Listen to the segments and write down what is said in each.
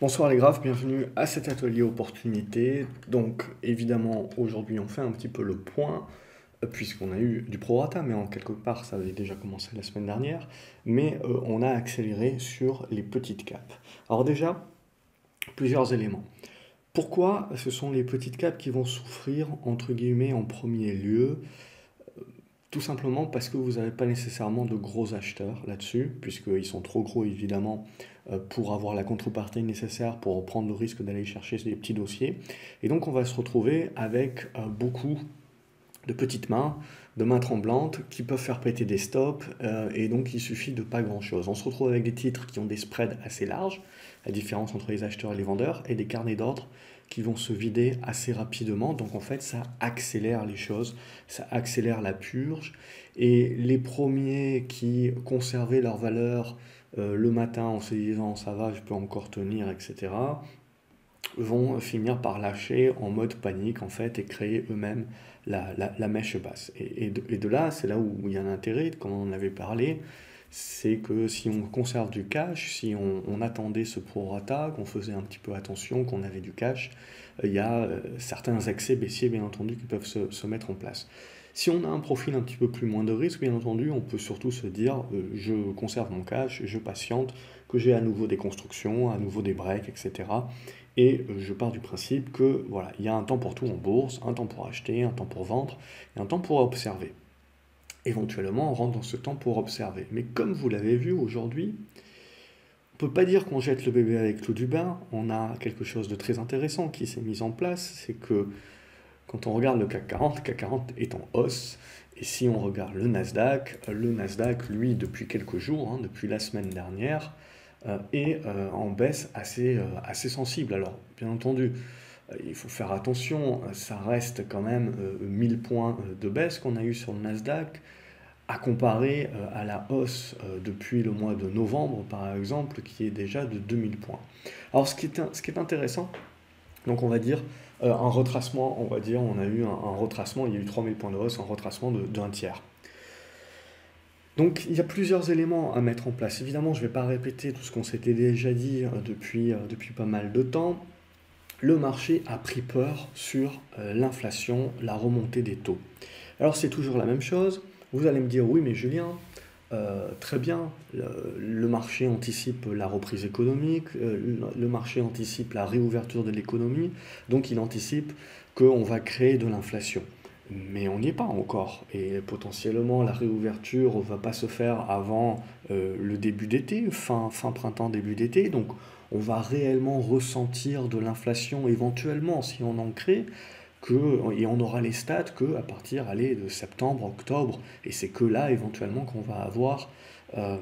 Bonsoir les graphes, bienvenue à cet atelier opportunité. Donc évidemment aujourd'hui on fait un petit peu le point puisqu'on a eu du prorata, mais en quelque part ça avait déjà commencé la semaine dernière, mais on a accéléré sur les petites capes. Alors déjà, plusieurs éléments. Pourquoi ce sont les petites capes qui vont souffrir entre guillemets en premier lieu? Tout simplement parce que vous n'avez pas nécessairement de gros acheteurs là-dessus, puisqu'ils sont trop gros évidemment pour avoir la contrepartie nécessaire pour prendre le risque d'aller chercher des petits dossiers. Et donc on va se retrouver avec beaucoup de petites mains, de mains tremblantes qui peuvent faire péter des stops et donc il suffit de pas grand-chose. On se retrouve avec des titres qui ont des spreads assez larges, la différence entre les acheteurs et les vendeurs, et des carnets d'ordre qui vont se vider assez rapidement. Donc en fait, ça accélère les choses, ça accélère la purge. Et les premiers qui conservaient leur valeur le matin en se disant ça va, je peux encore tenir, etc., vont finir par lâcher en mode panique en fait et créer eux-mêmes la mèche basse. Et de là, c'est là où il y a un intérêt, comme on en avait parlé, c'est que si on conserve du cash, si on attendait ce prorata, qu'on faisait un petit peu attention, qu'on avait du cash, il y a certains accès baissiers bien entendu qui peuvent se mettre en place. Si on a un profil un petit peu plus moins de risque, bien entendu, on peut surtout se dire je conserve mon cash, je patiente, que j'ai à nouveau des constructions, à nouveau des breaks, etc. Et je pars du principe que voilà, il y a un temps pour tout en bourse, un temps pour acheter, un temps pour vendre, et un temps pour observer. Éventuellement, on rentre dans ce temps pour observer. Mais comme vous l'avez vu aujourd'hui, on ne peut pas dire qu'on jette le bébé avec l'eau du bain. On a quelque chose de très intéressant qui s'est mis en place, c'est que quand on regarde le CAC 40 est en hausse. Et si on regarde le Nasdaq, lui, depuis quelques jours, hein, depuis la semaine dernière, est en baisse assez sensible. Alors, bien entendu, il faut faire attention, ça reste quand même 1000 points de baisse qu'on a eu sur le Nasdaq, à comparer à la hausse depuis le mois de novembre, par exemple, qui est déjà de 2000 points. Alors, ce qui est intéressant, donc on va dire un retracement, on va dire, on a eu un retracement, il y a eu 3000 points de hausse, un retracement d'un tiers. Donc il y a plusieurs éléments à mettre en place. Évidemment, je ne vais pas répéter tout ce qu'on s'était déjà dit depuis pas mal de temps. Le marché a pris peur sur l'inflation, la remontée des taux. Alors c'est toujours la même chose. Vous allez me dire, oui, mais Julien, très bien, le marché anticipe la reprise économique, le marché anticipe la réouverture de l'économie, donc il anticipe qu'on va créer de l'inflation. Mais on n'y est pas encore. Et potentiellement, la réouverture ne va pas se faire avant le début d'été, fin printemps, début d'été. Donc, on va réellement ressentir de l'inflation éventuellement si on en crée. Et on aura les stats que à partir allez, de septembre, octobre. Et c'est que là, éventuellement, qu'on va avoir euh,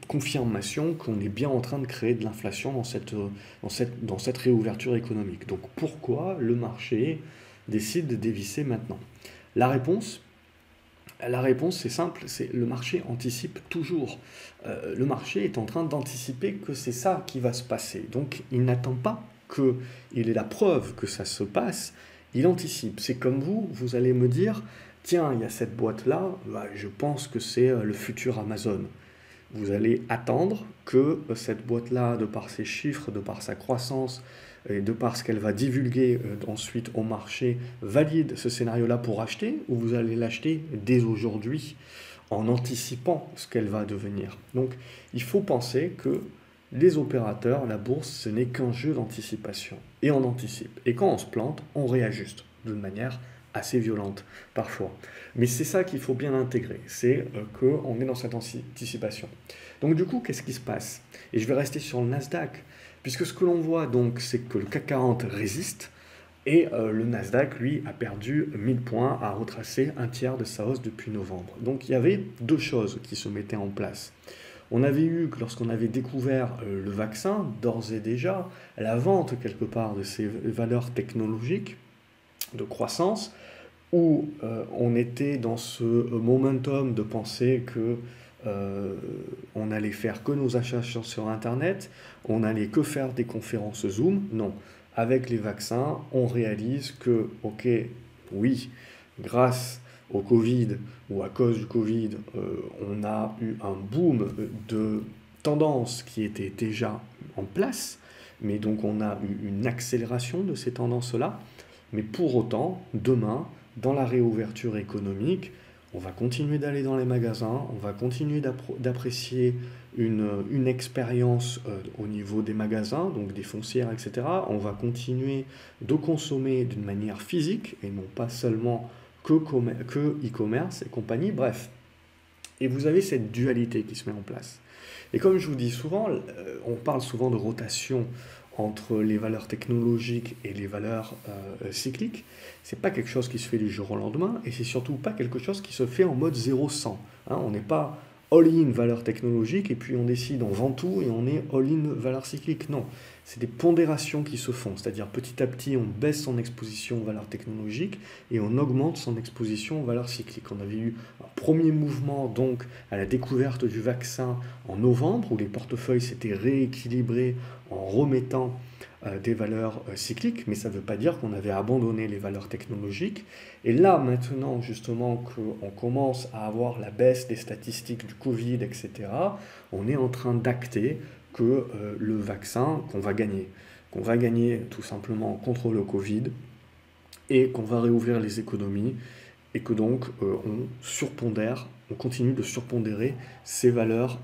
confirmation qu'on est bien en train de créer de l'inflation dans cette réouverture économique. Donc, pourquoi le marché décide de dévisser maintenant? La réponse, la réponse, c'est simple, c'est le marché anticipe toujours. Le marché est en train d'anticiper que c'est ça qui va se passer. Donc, il n'attend pas qu'il ait la preuve que ça se passe, il anticipe. C'est comme vous allez me dire, tiens, il y a cette boîte-là, bah, je pense que c'est le futur Amazon. Vous allez attendre que cette boîte-là, de par ses chiffres, de par sa croissance et de par ce qu'elle va divulguer ensuite au marché, valide ce scénario-là pour acheter, ou vous allez l'acheter dès aujourd'hui en anticipant ce qu'elle va devenir. Donc il faut penser que les opérateurs, la bourse, ce n'est qu'un jeu d'anticipation. Et on anticipe. Et quand on se plante, on réajuste d'une manière assez violente parfois. Mais c'est ça qu'il faut bien intégrer, c'est qu'on est dans cette anticipation. Donc du coup, qu'est-ce qui se passe? Et je vais rester sur le Nasdaq, puisque ce que l'on voit donc, c'est que le CAC 40 résiste, et le Nasdaq, lui, a perdu 1000 points, a retracé un tiers de sa hausse depuis novembre. Donc il y avait deux choses qui se mettaient en place. On avait eu, lorsqu'on avait découvert le vaccin, d'ores et déjà, la vente quelque part de ces valeurs technologiques de croissance, où on était dans ce momentum de penser que on allait faire que nos achats sur Internet, on allait que faire des conférences Zoom. Non, avec les vaccins, on réalise que, ok, oui, grâce au Covid ou à cause du Covid, on a eu un boom de tendances qui étaient déjà en place, mais donc on a eu une accélération de ces tendances-là. Mais pour autant, demain, dans la réouverture économique, on va continuer d'aller dans les magasins, on va continuer d'apprécier une expérience au niveau des magasins, donc des foncières, etc. On va continuer de consommer d'une manière physique et non pas seulement que e-commerce et compagnie. Bref, et vous avez cette dualité qui se met en place. Et comme je vous dis souvent, on parle souvent de rotation entre les valeurs technologiques et les valeurs cycliques. C'est pas quelque chose qui se fait du jour au lendemain et c'est surtout pas quelque chose qui se fait en mode 0-100. Hein, on n'est pas all-in valeur technologique et puis on décide, on vend tout et on est all-in valeur cyclique. Non, c'est des pondérations qui se font, c'est-à-dire petit à petit on baisse son exposition aux valeurs technologiques et on augmente son exposition aux valeurs cycliques. On avait eu un premier mouvement donc à la découverte du vaccin en novembre où les portefeuilles s'étaient rééquilibrés en remettant des valeurs cycliques, mais ça ne veut pas dire qu'on avait abandonné les valeurs technologiques. Et là, maintenant, justement, qu'on commence à avoir la baisse des statistiques du Covid, etc., on est en train d'acter que le vaccin, qu'on va gagner tout simplement contre le Covid, et qu'on va réouvrir les économies, et que donc on continue de surpondérer ces valeurs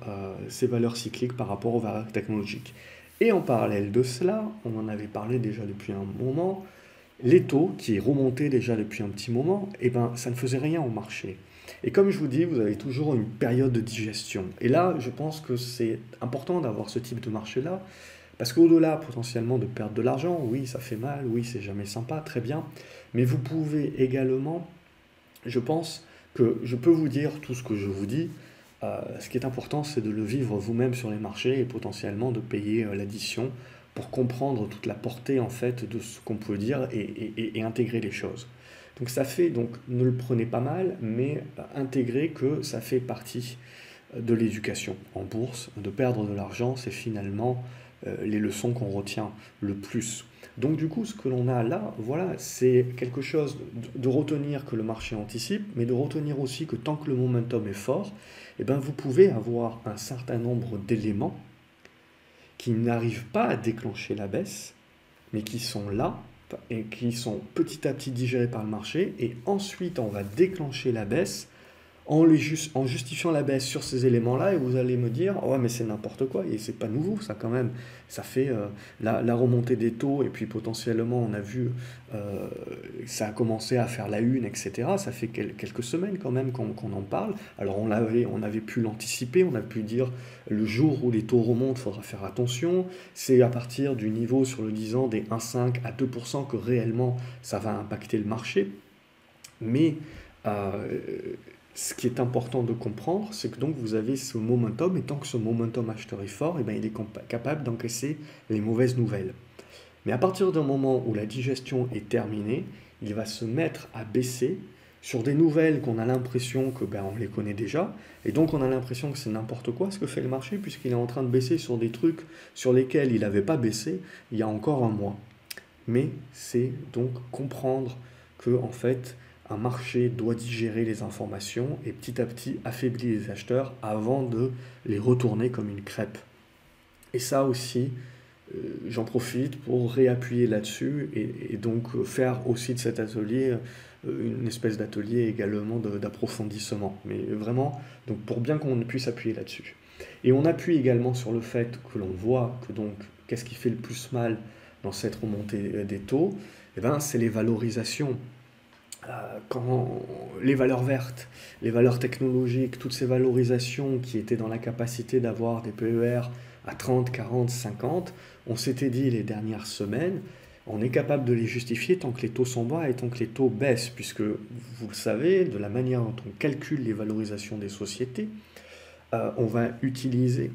cycliques par rapport aux valeurs technologiques. Et en parallèle de cela, on en avait parlé déjà depuis un moment, les taux qui est remonté déjà depuis un petit moment, eh ben, ça ne faisait rien au marché. Et comme je vous dis, vous avez toujours une période de digestion. Et là, je pense que c'est important d'avoir ce type de marché-là, parce qu'au-delà potentiellement de perdre de l'argent, oui, ça fait mal, oui, c'est jamais sympa, très bien, mais vous pouvez également, je pense que je peux vous dire tout ce que je vous dis. Ce qui est important, c'est de le vivre vous-même sur les marchés et potentiellement de payer l'addition pour comprendre toute la portée en fait de ce qu'on peut dire et intégrer les choses. Donc ça fait, donc ne le prenez pas mal, mais intégrez que ça fait partie de l'éducation en bourse. De perdre de l'argent, c'est finalement les leçons qu'on retient le plus. Donc du coup, ce que l'on a là, voilà, c'est quelque chose de retenir que le marché anticipe, mais de retenir aussi que tant que le momentum est fort, eh ben, vous pouvez avoir un certain nombre d'éléments qui n'arrivent pas à déclencher la baisse, mais qui sont là et qui sont petit à petit digérés par le marché, et ensuite on va déclencher la baisse en justifiant la baisse sur ces éléments-là, et vous allez me dire, oh, ouais, mais c'est n'importe quoi, et c'est pas nouveau, ça quand même. Ça fait la remontée des taux, et puis potentiellement, on a vu, ça a commencé à faire la une, etc. Ça fait quelques semaines quand même qu'on en parle. Alors on avait pu l'anticiper, on a pu dire, le jour où les taux remontent, il faudra faire attention. C'est à partir du niveau sur le 10 ans des 1,5 à 2% que réellement ça va impacter le marché. Mais ce qui est important de comprendre, c'est que donc vous avez ce momentum, et tant que ce momentum acheteur est fort, eh bien, il est capable d'encaisser les mauvaises nouvelles. Mais à partir d'un moment où la digestion est terminée, il va se mettre à baisser sur des nouvelles qu'on a l'impression que on les connaît déjà, et donc on a l'impression que c'est n'importe quoi ce que fait le marché, puisqu'il est en train de baisser sur des trucs sur lesquels il n'avait pas baissé il y a encore un mois. Mais c'est donc comprendre que en fait, un marché doit digérer les informations et petit à petit affaiblir les acheteurs avant de les retourner comme une crêpe. Et ça aussi, j'en profite pour réappuyer là-dessus et donc faire aussi de cet atelier une espèce d'atelier également d'approfondissement. Mais vraiment, donc pour bien qu'on puisse appuyer là-dessus. Et on appuie également sur le fait que l'on voit que donc, qu'est-ce qui fait le plus mal dans cette remontée des taux? Eh ben, c'est les valorisations. Quand les valeurs vertes, les valeurs technologiques, toutes ces valorisations qui étaient dans la capacité d'avoir des PER à 30, 40, 50, on s'était dit les dernières semaines, on est capable de les justifier tant que les taux sont bas et tant que les taux baissent, puisque vous le savez, de la manière dont on calcule les valorisations des sociétés, on va utiliser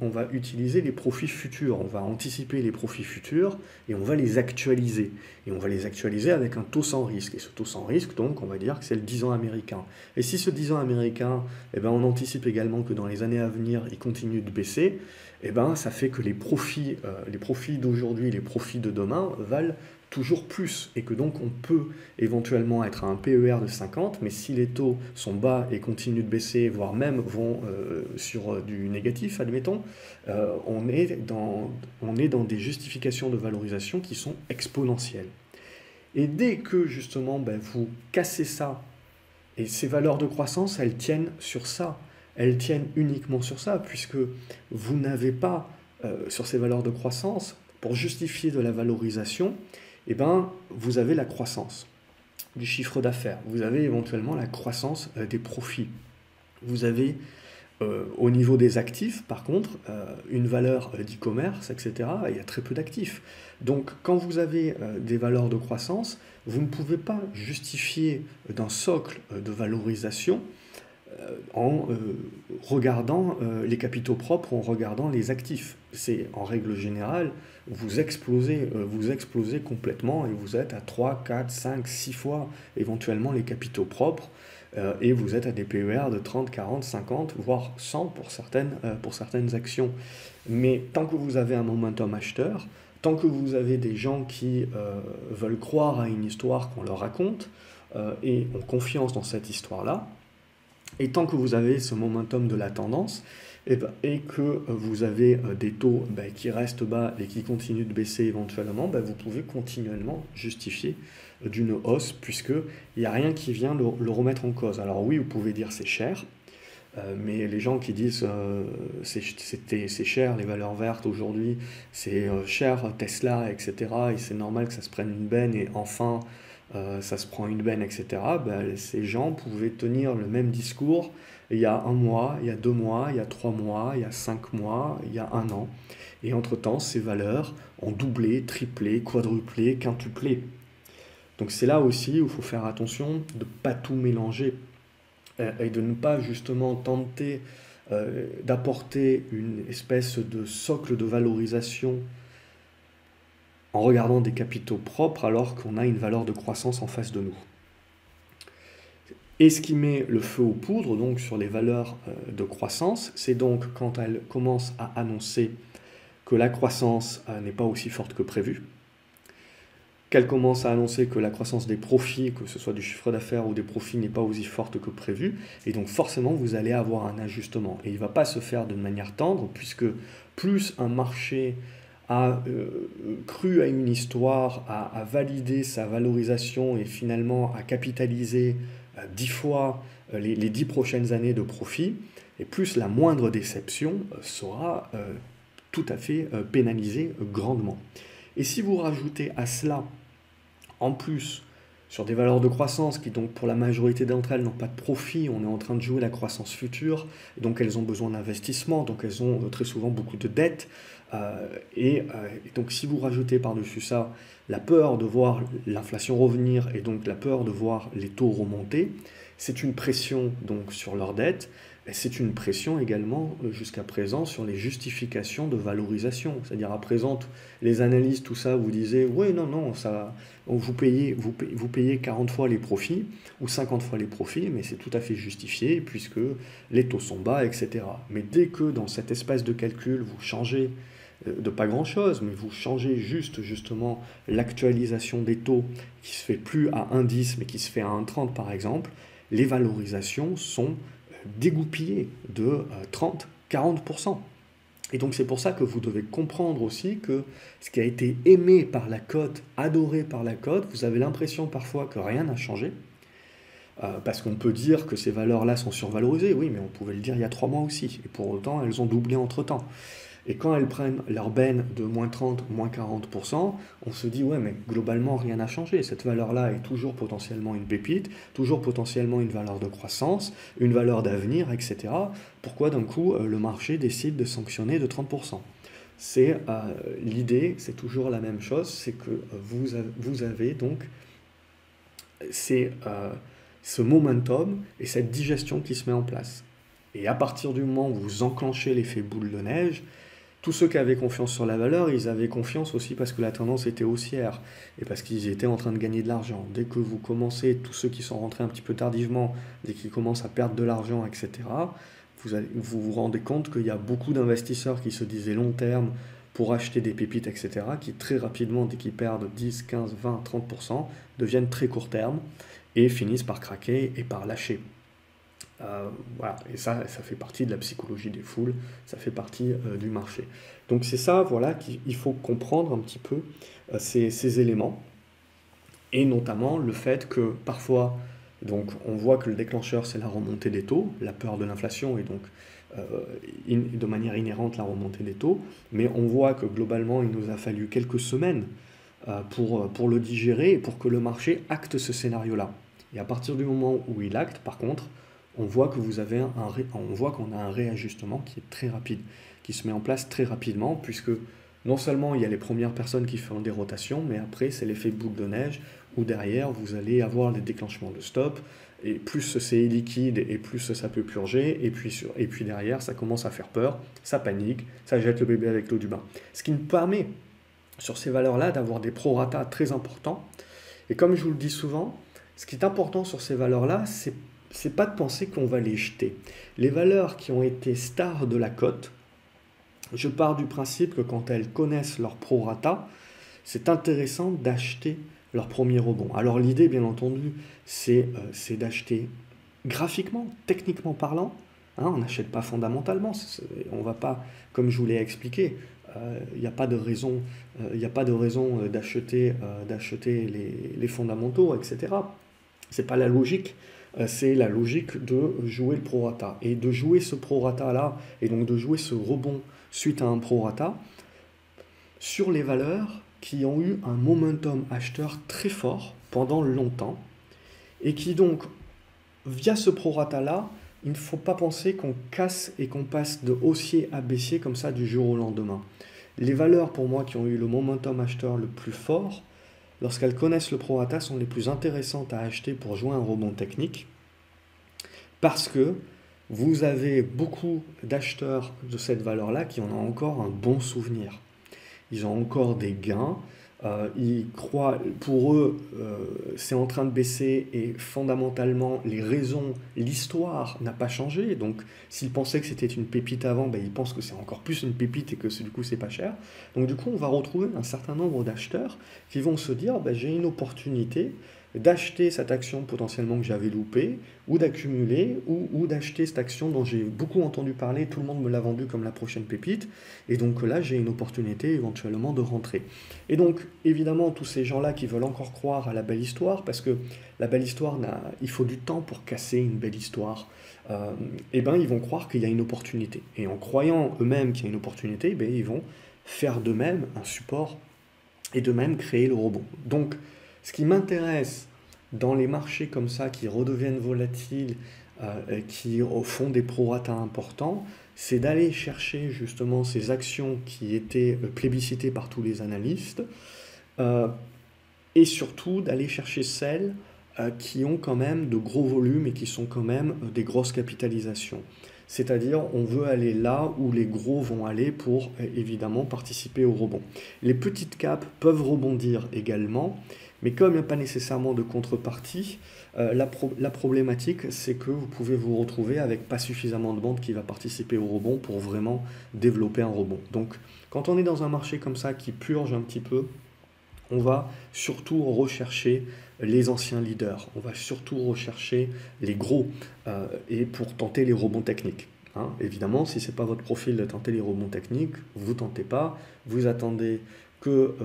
les profits futurs, on va anticiper les profits futurs et on va les actualiser. Et on va les actualiser avec un taux sans risque. Et ce taux sans risque, donc, on va dire que c'est le 10 ans américain. Et si ce 10 ans américain, on anticipe également que dans les années à venir, il continue de baisser, eh ben, ça fait que les profits d'aujourd'hui, les profits de demain valent toujours plus, et que donc on peut éventuellement être à un PER de 50, mais si les taux sont bas et continuent de baisser, voire même vont sur du négatif, admettons, on est dans des justifications de valorisation qui sont exponentielles. Et dès que justement ben, vous cassez ça, et ces valeurs de croissance, elles tiennent sur ça, elles tiennent uniquement sur ça, puisque vous n'avez pas, sur ces valeurs de croissance, pour justifier de la valorisation, eh ben, vous avez la croissance du chiffre d'affaires, vous avez éventuellement la croissance des profits, vous avez au niveau des actifs, par contre, une valeur d'e-commerce, etc., il y a très peu d'actifs. Donc, quand vous avez des valeurs de croissance, vous ne pouvez pas justifier d'un socle de valorisation en regardant les capitaux propres, en regardant les actifs. C'est en règle générale, vous explosez complètement et vous êtes à 3, 4, 5, 6 fois éventuellement les capitaux propres et vous êtes à des PER de 30, 40, 50, voire 100 pour certaines actions. Mais tant que vous avez un momentum acheteur, tant que vous avez des gens qui veulent croire à une histoire qu'on leur raconte et ont confiance dans cette histoire-là, et tant que vous avez ce momentum de la tendance, et que vous avez des taux qui restent bas et qui continuent de baisser éventuellement, vous pouvez continuellement justifier d'une hausse, puisqu'il n'y a rien qui vient le remettre en cause. Alors oui, vous pouvez dire c'est cher, mais les gens qui disent c'est cher les valeurs vertes aujourd'hui, c'est cher Tesla, etc., et c'est normal que ça se prenne une benne, et enfin ça se prend une benne, etc., ces gens pouvaient tenir le même discours il y a un mois, il y a 2 mois, il y a 3 mois, il y a 5 mois, il y a un an. Et entre-temps, ces valeurs ont doublé, triplé, quadruplé, quintuplé. Donc c'est là aussi où il faut faire attention de ne pas tout mélanger et de ne pas justement tenter d'apporter une espèce de socle de valorisation en regardant des capitaux propres alors qu'on a une valeur de croissance en face de nous. Et ce qui met le feu aux poudres donc sur les valeurs de croissance, c'est donc quand elles commencent à annoncer que la croissance n'est pas aussi forte que prévu, qu'elles commencent à annoncer que la croissance des profits, que ce soit du chiffre d'affaires ou des profits, n'est pas aussi forte que prévu, et donc forcément vous allez avoir un ajustement. Et il ne va pas se faire de manière tendre, puisque plus un marché a cru à une histoire, a validé sa valorisation et finalement a capitalisé 10 fois les 10 prochaines années de profit, et plus la moindre déception sera tout à fait pénalisée grandement. Et si vous rajoutez à cela, en plus, sur des valeurs de croissance qui, donc, pour la majorité d'entre elles, n'ont pas de profit, on est en train de jouer la croissance future, et donc elles ont besoin d'investissement, donc elles ont très souvent beaucoup de dettes, et donc si vous rajoutez par-dessus ça la peur de voir l'inflation revenir, et donc la peur de voir les taux remonter, c'est une pression donc sur leurs dettes, et c'est une pression également jusqu'à présent sur les justifications de valorisation. C'est-à-dire à présent, les analystes, tout ça, vous disiez, oui, non, ça, vous payez 40 fois les profits ou 50 fois les profits, mais c'est tout à fait justifié puisque les taux sont bas, etc. Mais dès que dans cette espèce de calcul, vous changez de pas grand-chose, mais vous changez justement l'actualisation des taux qui se fait plus à 1,10 mais qui se fait à 1,30 par exemple, les valorisations sont dégoupillées de 30-40%. Et donc c'est pour ça que vous devez comprendre aussi que ce qui a été aimé par la cote, adoré par la cote, vous avez l'impression parfois que rien n'a changé, parce qu'on peut dire que ces valeurs-là sont survalorisées, oui, mais on pouvait le dire il y a 3 mois aussi, et pour autant elles ont doublé entre-temps. Et quand elles prennent leur benne de moins 30, moins 40%, on se dit, ouais, mais globalement, rien n'a changé. Cette valeur-là est toujours potentiellement une pépite, toujours potentiellement une valeur de croissance, une valeur d'avenir, etc. Pourquoi d'un coup, le marché décide de sanctionner de 30%? C'est l'idée, c'est toujours la même chose, c'est que vous avez donc ce momentum et cette digestion qui se met en place. Et à partir du moment où vous enclenchez l'effet boule de neige, tous ceux qui avaient confiance sur la valeur, ils avaient confiance aussi parce que la tendance était haussière et parce qu'ils étaient en train de gagner de l'argent. Dès que vous commencez, tous ceux qui sont rentrés un petit peu tardivement, dès qu'ils commencent à perdre de l'argent, etc., vous vous rendez compte qu'il y a beaucoup d'investisseurs qui se disaient long terme pour acheter des pépites, etc., qui très rapidement, dès qu'ils perdent 10, 15, 20, 30%, deviennent très court terme et finissent par craquer et par lâcher. Voilà, et ça fait partie de la psychologie des foules, ça fait partie du marché. Donc c'est ça, voilà, qu'il faut comprendre un petit peu ces éléments, et notamment le fait que parfois, donc on voit que le déclencheur c'est la remontée des taux, la peur de l'inflation, et donc euh, de manière inhérente la remontée des taux, mais on voit que globalement il nous a fallu quelques semaines pour le digérer et pour que le marché acte ce scénario-là. Et à partir du moment où il acte, par contre, on voit que on voit qu'on a un réajustement qui est très rapide, qui se met en place très rapidement, puisque non seulement il y a les premières personnes qui font des rotations, mais après c'est l'effet boule de neige, où derrière vous allez avoir les déclenchements de stop, et plus c'est liquide et plus ça peut purger, et puis derrière ça commence à faire peur, ça panique, ça jette le bébé avec l'eau du bain. Ce qui nous permet sur ces valeurs-là d'avoir des prorata très importants. Et comme je vous le dis souvent, ce qui est important sur ces valeurs-là, c'est pas de penser qu'on va les jeter. Les valeurs qui ont été stars de la cote, je pars du principe que quand elles connaissent leur prorata, c'est intéressant d'acheter leur premier rebond. Alors l'idée, bien entendu, c'est d'acheter graphiquement, techniquement parlant. Hein, on n'achète pas fondamentalement. On va pas, comme je vous l'ai expliqué, il n'y a pas de raison, d'acheter les fondamentaux, etc. C'est pas la logique. C'est la logique de jouer le prorata. Et de jouer ce prorata-là, et donc de jouer ce rebond suite à un prorata, sur les valeurs qui ont eu un momentum acheteur très fort pendant longtemps, et qui donc, via ce prorata-là, il ne faut pas penser qu'on casse et qu'on passe de haussier à baissier comme ça du jour au lendemain. Les valeurs pour moi qui ont eu le momentum acheteur le plus fort, lorsqu'elles connaissent le prorata, sont les plus intéressantes à acheter pour jouer un rebond technique, parce que vous avez beaucoup d'acheteurs de cette valeur-là qui en ont encore un bon souvenir. Ils ont encore des gains, ils croient, pour eux, c'est en train de baisser et fondamentalement, les raisons, l'histoire n'a pas changé. Donc, s'ils pensaient que c'était une pépite avant, ben, ils pensent que c'est encore plus une pépite et que du coup, c'est pas cher. Donc, du coup, on va retrouver un certain nombre d'acheteurs qui vont se dire, ben, j'ai une opportunité d'acheter cette action potentiellement que j'avais loupée, ou d'accumuler, ou d'acheter cette action dont j'ai beaucoup entendu parler, tout le monde me l'a vendue comme la prochaine pépite, et donc là j'ai une opportunité éventuellement de rentrer. Et donc évidemment tous ces gens-là qui veulent encore croire à la belle histoire, parce que la belle histoire, il faut du temps pour casser une belle histoire, et ben ils vont croire qu'il y a une opportunité. Et en croyant eux-mêmes qu'il y a une opportunité, ben, ils vont faire d'eux-mêmes un support, et d'eux-mêmes créer le rebond. Donc ce qui m'intéresse dans les marchés comme ça, qui redeviennent volatiles, qui font des prorata importants, c'est d'aller chercher justement ces actions qui étaient plébiscitées par tous les analystes, euh, et surtout d'aller chercher celles qui ont quand même de gros volumes et qui sont quand même des grosses capitalisations. C'est-à-dire, on veut aller là où les gros vont aller pour évidemment participer au rebond. Les petites capes peuvent rebondir également, mais comme il n'y a pas nécessairement de contrepartie, la problématique, c'est que vous pouvez vous retrouver avec pas suffisamment de bandes qui va participer au rebond pour vraiment développer un rebond. Donc, quand on est dans un marché comme ça qui purge un petit peu, on va surtout rechercher les anciens leaders, on va surtout rechercher les gros, et pour tenter les rebonds techniques. Hein. Évidemment, si ce n'est pas votre profil de tenter les rebonds techniques, vous ne tentez pas, vous attendez que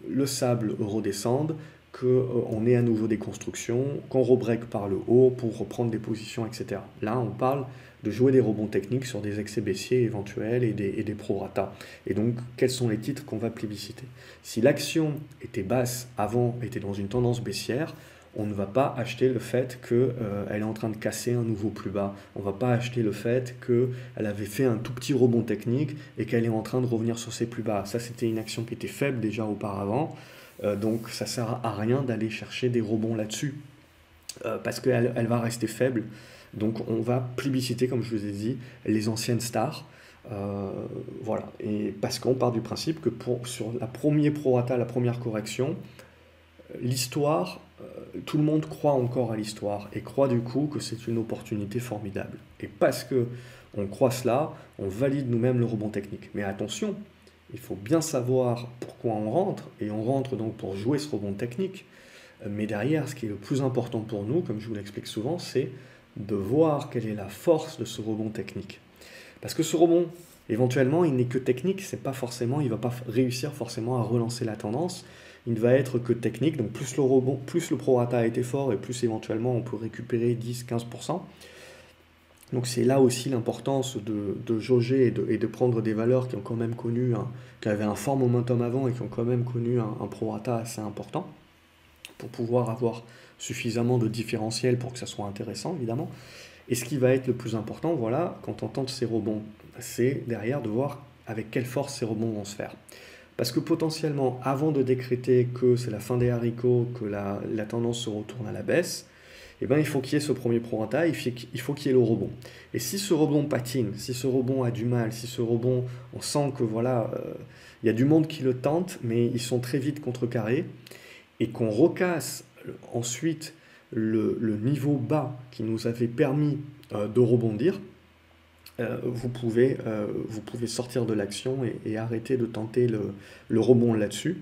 le sable redescende, qu'on ait à nouveau des constructions, qu'on rebreak par le haut pour reprendre des positions, etc. Là, on parle de jouer des rebonds techniques sur des excès baissiers éventuels et des prorata. Et donc, quels sont les titres qu'on va plébisciter? Si l'action était basse avant, était dans une tendance baissière, on ne va pas acheter le fait qu'elle est en train de casser un nouveau plus bas. On ne va pas acheter le fait qu'elle avait fait un tout petit rebond technique et qu'elle est en train de revenir sur ses plus bas. Ça, c'était une action qui était faible déjà auparavant. Donc, ça ne sert à rien d'aller chercher des rebonds là-dessus parce qu'elle va rester faible. Donc, on va plébisciter, comme je vous ai dit, les anciennes stars. Voilà. Et parce qu'on part du principe que sur la première prorata, la première correction, l'histoire tout le monde croit encore à l'histoire et croit du coup que c'est une opportunité formidable. Et parce que on croit cela, on valide nous-mêmes le rebond technique. Mais attention, il faut bien savoir pourquoi on rentre, et on rentre donc pour jouer ce rebond technique. Mais derrière, ce qui est le plus important pour nous, comme je vous l'explique souvent, c'est de voir quelle est la force de ce rebond technique. Parce que ce rebond, éventuellement, il n'est que technique, c'est pas forcément, il ne va pas réussir forcément à relancer la tendance. Il ne va être que technique, donc plus le rebond, plus le prorata a été fort, et plus éventuellement on peut récupérer 10-15%. Donc c'est là aussi l'importance de jauger et de prendre des valeurs qui ont quand même connu, qui avaient un fort momentum avant et qui ont quand même connu un prorata assez important, pour pouvoir avoir suffisamment de différentiel pour que ça soit intéressant, évidemment. Et ce qui va être le plus important, voilà, quand on tente ces rebonds, c'est derrière de voir avec quelle force ces rebonds vont se faire. Parce que potentiellement, avant de décréter que c'est la fin des haricots, que la tendance se retourne à la baisse, eh ben, il faut qu'il y ait ce premier prorata, il faut qu'il y ait le rebond. Et si ce rebond patine, si ce rebond a du mal, si ce rebond, on sent que voilà, il y a du monde qui le tente, mais ils sont très vite contrecarrés, et qu'on recasse ensuite le niveau bas qui nous avait permis de rebondir, vous pouvez sortir de l'action et arrêter de tenter le rebond là-dessus,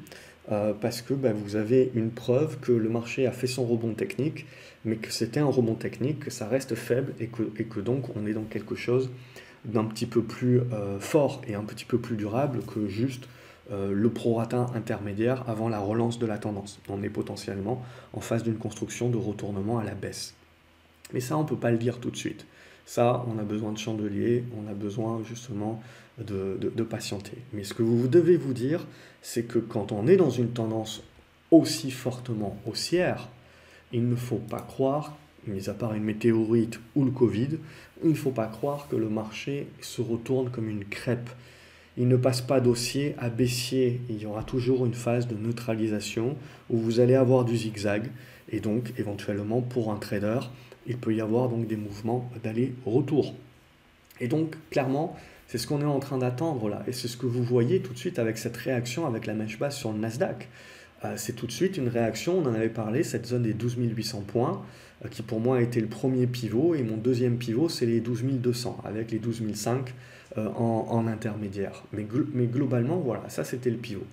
parce que vous avez une preuve que le marché a fait son rebond technique, mais que c'était un rebond technique, que ça reste faible et que donc on est dans quelque chose d'un petit peu plus fort et un petit peu plus durable que juste le prorata intermédiaire avant la relance de la tendance. On est potentiellement en phase d'une construction de retournement à la baisse. Mais ça, on ne peut pas le dire tout de suite. Ça, on a besoin de chandelier, on a besoin justement de patienter. Mais ce que vous devez vous dire, c'est que quand on est dans une tendance aussi fortement haussière, il ne faut pas croire, mis à part une météorite ou le Covid, il ne faut pas croire que le marché se retourne comme une crêpe. Il ne passe pas d'haussier à baissier. Il y aura toujours une phase de neutralisation où vous allez avoir du zigzag. Et donc, éventuellement, pour un trader, il peut y avoir donc des mouvements d'aller-retour. Et donc, clairement, c'est ce qu'on est en train d'attendre là. Et c'est ce que vous voyez tout de suite avec cette réaction avec la mèche basse sur le Nasdaq. C'est tout de suite une réaction, on en avait parlé, cette zone des 12 800 points, qui pour moi a été le premier pivot. Et mon deuxième pivot, c'est les 12 200, avec les 12 500 en intermédiaire. Mais globalement, voilà, ça c'était le pivot.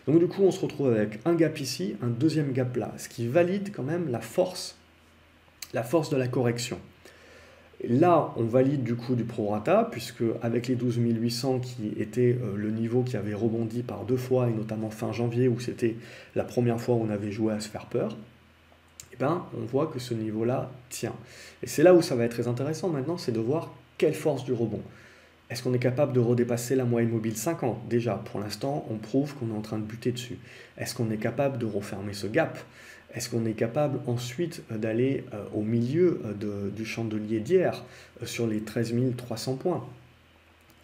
Donc du coup, on se retrouve avec un gap ici, un deuxième gap là, ce qui valide quand même la force de la correction. Là, on valide du coup du prorata, puisque avec les 12 800 qui était le niveau qui avait rebondi par 2 fois, et notamment fin janvier, où c'était la première fois où on avait joué à se faire peur, eh ben, on voit que ce niveau-là tient. Et c'est là où ça va être très intéressant maintenant, c'est de voir quelle force du rebond. Est-ce qu'on est capable de redépasser la moyenne mobile 50? Déjà, pour l'instant, on prouve qu'on est en train de buter dessus. Est-ce qu'on est capable de refermer ce gap? Est-ce qu'on est capable ensuite d'aller au milieu du chandelier d'hier, sur les 13 300 points?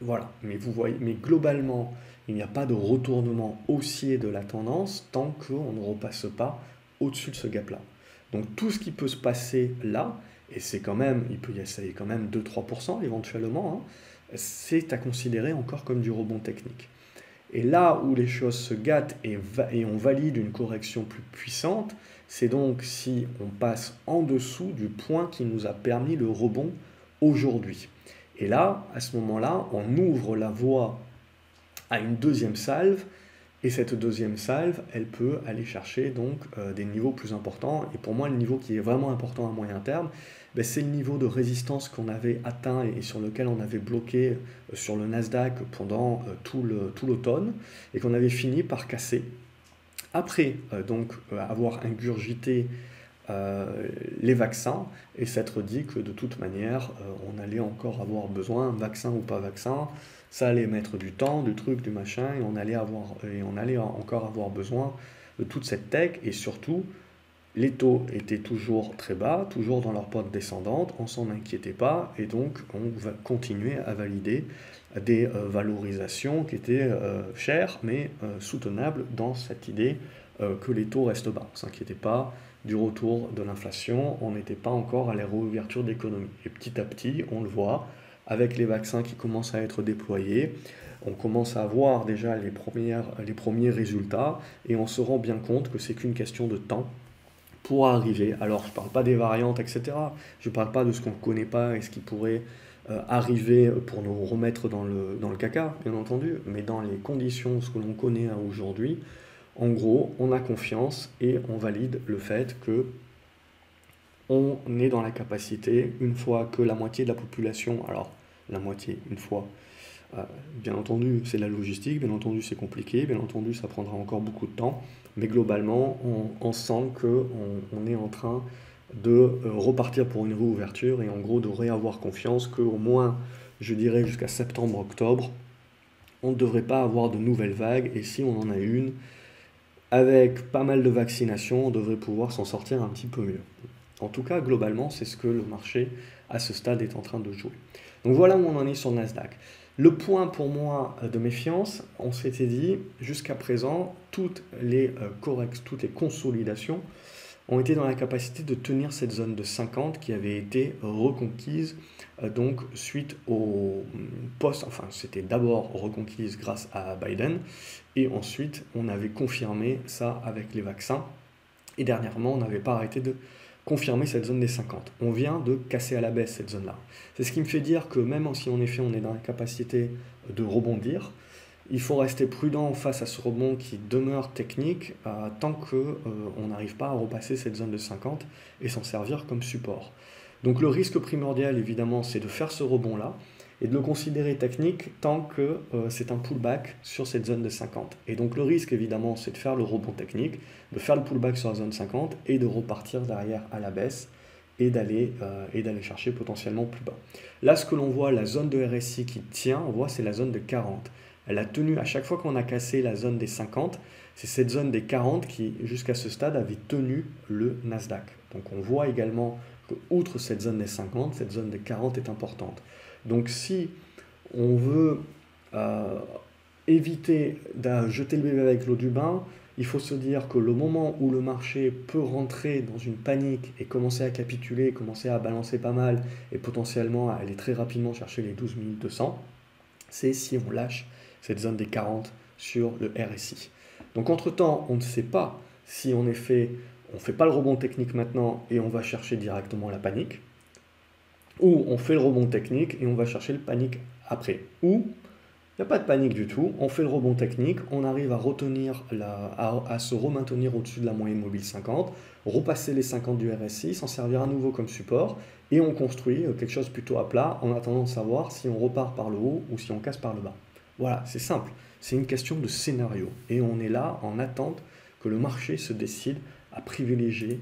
Voilà, mais vous voyez, mais globalement, il n'y a pas de retournement haussier de la tendance tant qu'on ne repasse pas au-dessus de ce gap-là. Donc tout ce qui peut se passer là, et c'est quand même, il peut y essayer quand même 2-3% éventuellement, hein, c'est à considérer encore comme du rebond technique. Et là où les choses se gâtent et on valide une correction plus puissante, c'est donc si on passe en dessous du point qui nous a permis le rebond aujourd'hui. Et là, à ce moment-là, on ouvre la voie à une deuxième salve, et cette deuxième salve, elle peut aller chercher donc des niveaux plus importants. Et pour moi, le niveau qui est vraiment important à moyen terme, c'est le niveau de résistance qu'on avait atteint et sur lequel on avait bloqué sur le Nasdaq pendant tout l'automne, et qu'on avait fini par casser. Après donc avoir ingurgité les vaccins et s'être dit que de toute manière on allait encore avoir besoin, vaccin ou pas vaccin, ça allait mettre du temps, du truc, du machin, et on allait encore avoir besoin de toute cette tech. Et surtout, les taux étaient toujours très bas, toujours dans leur pente descendante, on s'en inquiétait pas, et donc on va continuer à valider des valorisations qui étaient chères mais soutenables dans cette idée que les taux restent bas. On ne s'inquiétait pas du retour de l'inflation, on n'était pas encore à la réouverture d'économie. Et petit à petit, on le voit, avec les vaccins qui commencent à être déployés, on commence à voir déjà les premiers résultats, et on se rend bien compte que c'est qu'une question de temps pourra arriver. Alors, je ne parle pas des variantes, etc. Je ne parle pas de ce qu'on ne connaît pas et ce qui pourrait arriver pour nous remettre dans le caca, bien entendu, mais dans les conditions, ce que l'on connaît aujourd'hui, en gros, on a confiance et on valide le fait que on est dans la capacité, une fois que la moitié de la population, alors la moitié, une fois, euh, bien entendu, c'est la logistique, bien entendu, c'est compliqué, bien entendu, ça prendra encore beaucoup de temps, mais globalement, on sent qu'on est en train de repartir pour une réouverture et en gros de réavoir confiance qu'au moins, je dirais jusqu'à septembre-octobre, on ne devrait pas avoir de nouvelles vagues et si on en a une, avec pas mal de vaccinations, on devrait pouvoir s'en sortir un petit peu mieux. En tout cas, globalement, c'est ce que le marché à ce stade est en train de jouer. Donc voilà où on en est sur Nasdaq. Le point pour moi de méfiance, on s'était dit jusqu'à présent, toutes les consolidations ont été dans la capacité de tenir cette zone de 50 qui avait été reconquise donc suite au poste, enfin c'était d'abord reconquise grâce à Biden et ensuite on avait confirmé ça avec les vaccins et dernièrement on n'avait pas arrêté de confirmer cette zone des 50. On vient de casser à la baisse cette zone-là. C'est ce qui me fait dire que même si en effet on est dans la capacité de rebondir, il faut rester prudent face à ce rebond qui demeure technique tant qu'on n'arrive pas à repasser cette zone de 50 et s'en servir comme support. Donc le risque primordial évidemment c'est de faire ce rebond-là et de le considérer technique tant que c'est un pullback sur cette zone de 50. Et donc le risque évidemment c'est de faire le rebond technique, de faire le pullback sur la zone 50 et de repartir derrière à la baisse et d'aller chercher potentiellement plus bas. Là ce que l'on voit, la zone de RSI qui tient, on voit c'est la zone de 40. Elle a tenu, à chaque fois qu'on a cassé la zone des 50, c'est cette zone des 40 qui, jusqu'à ce stade, avait tenu le Nasdaq. Donc on voit également que, outre cette zone des 50, cette zone des 40 est importante. Donc si on veut éviter de jeter le bébé avec l'eau du bain, il faut se dire que le moment où le marché peut rentrer dans une panique et commencer à capituler, commencer à balancer pas mal et potentiellement aller très rapidement chercher les 12 200, c'est si on lâche cette zone des 40 sur le RSI. Donc entre-temps, on ne sait pas si en effet on ne fait pas le rebond technique maintenant et on va chercher directement la panique, ou on fait le rebond technique et on va chercher le panique après, ou il n'y a pas de panique du tout, on fait le rebond technique, on arrive à retenir, à se remaintenir au-dessus de la moyenne mobile 50, repasser les 50 du RSI, s'en servir à nouveau comme support, et on construit quelque chose plutôt à plat en attendant de savoir si on repart par le haut ou si on casse par le bas. Voilà, c'est simple, c'est une question de scénario, et on est là en attente que le marché se décide à privilégier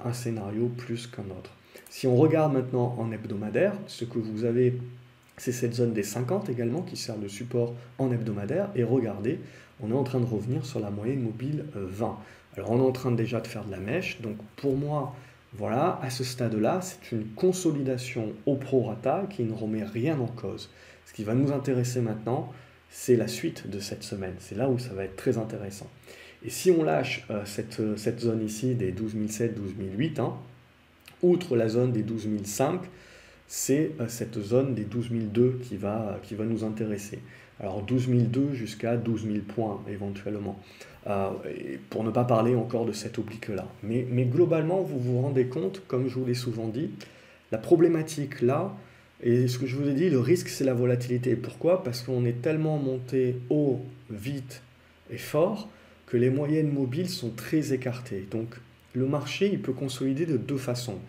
un scénario plus qu'un autre. Si on regarde maintenant en hebdomadaire, ce que vous avez, c'est cette zone des 50 également qui sert de support en hebdomadaire. Et regardez, on est en train de revenir sur la moyenne mobile 20. Alors on est en train déjà de faire de la mèche. Donc pour moi, voilà, à ce stade-là, c'est une consolidation au prorata qui ne remet rien en cause. Ce qui va nous intéresser maintenant, c'est la suite de cette semaine. C'est là où ça va être très intéressant. Et si on lâche cette zone ici des 12 007, 12 008, outre la zone des 12 005, c'est cette zone des 12 002 qui va nous intéresser. Alors 12 002 jusqu'à 12 000 points éventuellement, pour ne pas parler encore de cette oblique-là. Mais globalement, vous vous rendez compte, comme je vous l'ai souvent dit, la problématique là, et ce que je vous ai dit, le risque c'est la volatilité. Pourquoi? Parce qu'on est tellement monté haut, vite et fort, que les moyennes mobiles sont très écartées. Donc le marché, il peut consolider de deux façons.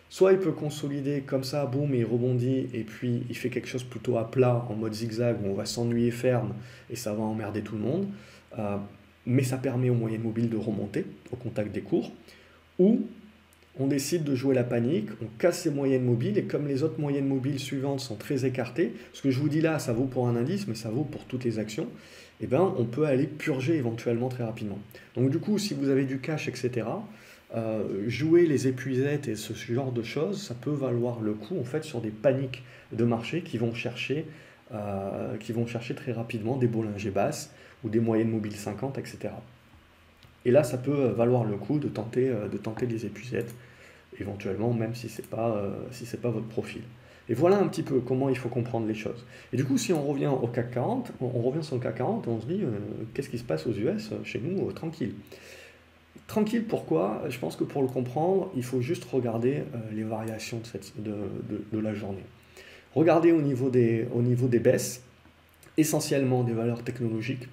Soit il peut consolider comme ça, boum, et il rebondit, et puis il fait quelque chose plutôt à plat, en mode zigzag, où on va s'ennuyer ferme, et ça va emmerder tout le monde. Mais ça permet aux moyennes mobiles de remonter au contact des cours. Ou on décide de jouer la panique, on casse ces moyennes mobiles, et comme les autres moyennes mobiles suivantes sont très écartées, ce que je vous dis là, ça vaut pour un indice, mais ça vaut pour toutes les actions, eh ben, on peut aller purger éventuellement très rapidement. Donc du coup, si vous avez du cash, etc., jouer les épuisettes et ce genre de choses, ça peut valoir le coup en fait sur des paniques de marché qui vont chercher très rapidement des Bollinger basses ou des moyennes mobiles 50, etc. Et là, ça peut valoir le coup de tenter les épuisettes, éventuellement, même si c'est pas votre profil. Et voilà un petit peu comment il faut comprendre les choses. Et du coup, si on revient au CAC 40, on revient sur le CAC 40 et on se dit, qu'est-ce qui se passe aux US chez nous, tranquille. Tranquille, pourquoi? Je pense que pour le comprendre, il faut juste regarder les variations de la journée. Regardez au niveau des baisses, essentiellement des valeurs technologiques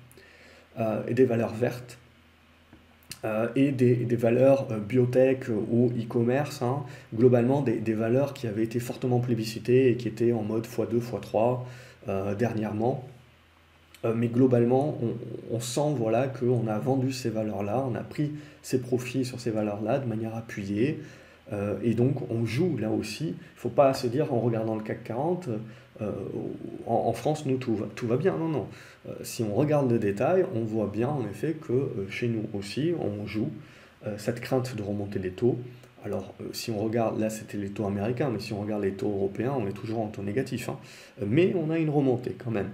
et des valeurs vertes et des valeurs biotech ou e-commerce, hein, globalement des valeurs qui avaient été fortement plébiscitées et qui étaient en mode x2, x3 dernièrement. Mais globalement, on sent voilà, qu'on a vendu ces valeurs-là, on a pris ses profits sur ces valeurs-là de manière appuyée. Et donc, on joue là aussi. Il ne faut pas se dire en regardant le CAC 40, en France, nous, tout va bien. Non, non. Si on regarde le détail, on voit bien en effet que chez nous aussi, on joue cette crainte de remonter les taux. Alors, si on regarde, là c'était les taux américains, mais si on regarde les taux européens, on est toujours en taux négatif, hein. Mais on a une remontée quand même.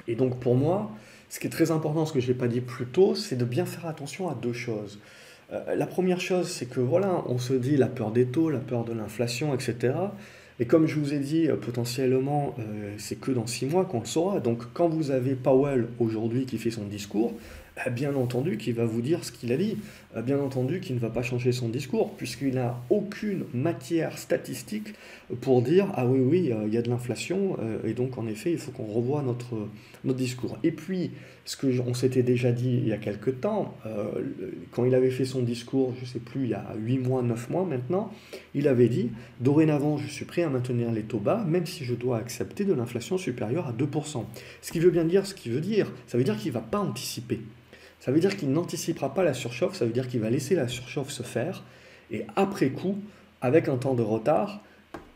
Et donc pour moi, ce qui est très important, ce que je n'ai pas dit plus tôt, c'est de bien faire attention à deux choses. La première chose, c'est que voilà, on se dit la peur des taux, la peur de l'inflation, etc. Et comme je vous ai dit, potentiellement, c'est que dans 6 mois qu'on le saura. Donc quand vous avez Powell aujourd'hui qui fait son discours, bien entendu qu'il va vous dire ce qu'il a dit. Bien entendu qu'il ne va pas changer son discours, puisqu'il n'a aucune matière statistique pour dire « Ah oui, oui, il y a de l'inflation, et donc en effet, il faut qu'on revoie notre discours. » Et puis, ce qu'on s'était déjà dit il y a quelque temps, quand il avait fait son discours, je ne sais plus, il y a 8 mois, 9 mois maintenant, il avait dit « Dorénavant, je suis prêt à maintenir les taux bas, même si je dois accepter de l'inflation supérieure à 2%. » Ce qui veut bien dire ce qu'il veut dire. Ça veut dire qu'il ne va pas anticiper. Ça veut dire qu'il n'anticipera pas la surchauffe, ça veut dire qu'il va laisser la surchauffe se faire, et après coup, avec un temps de retard,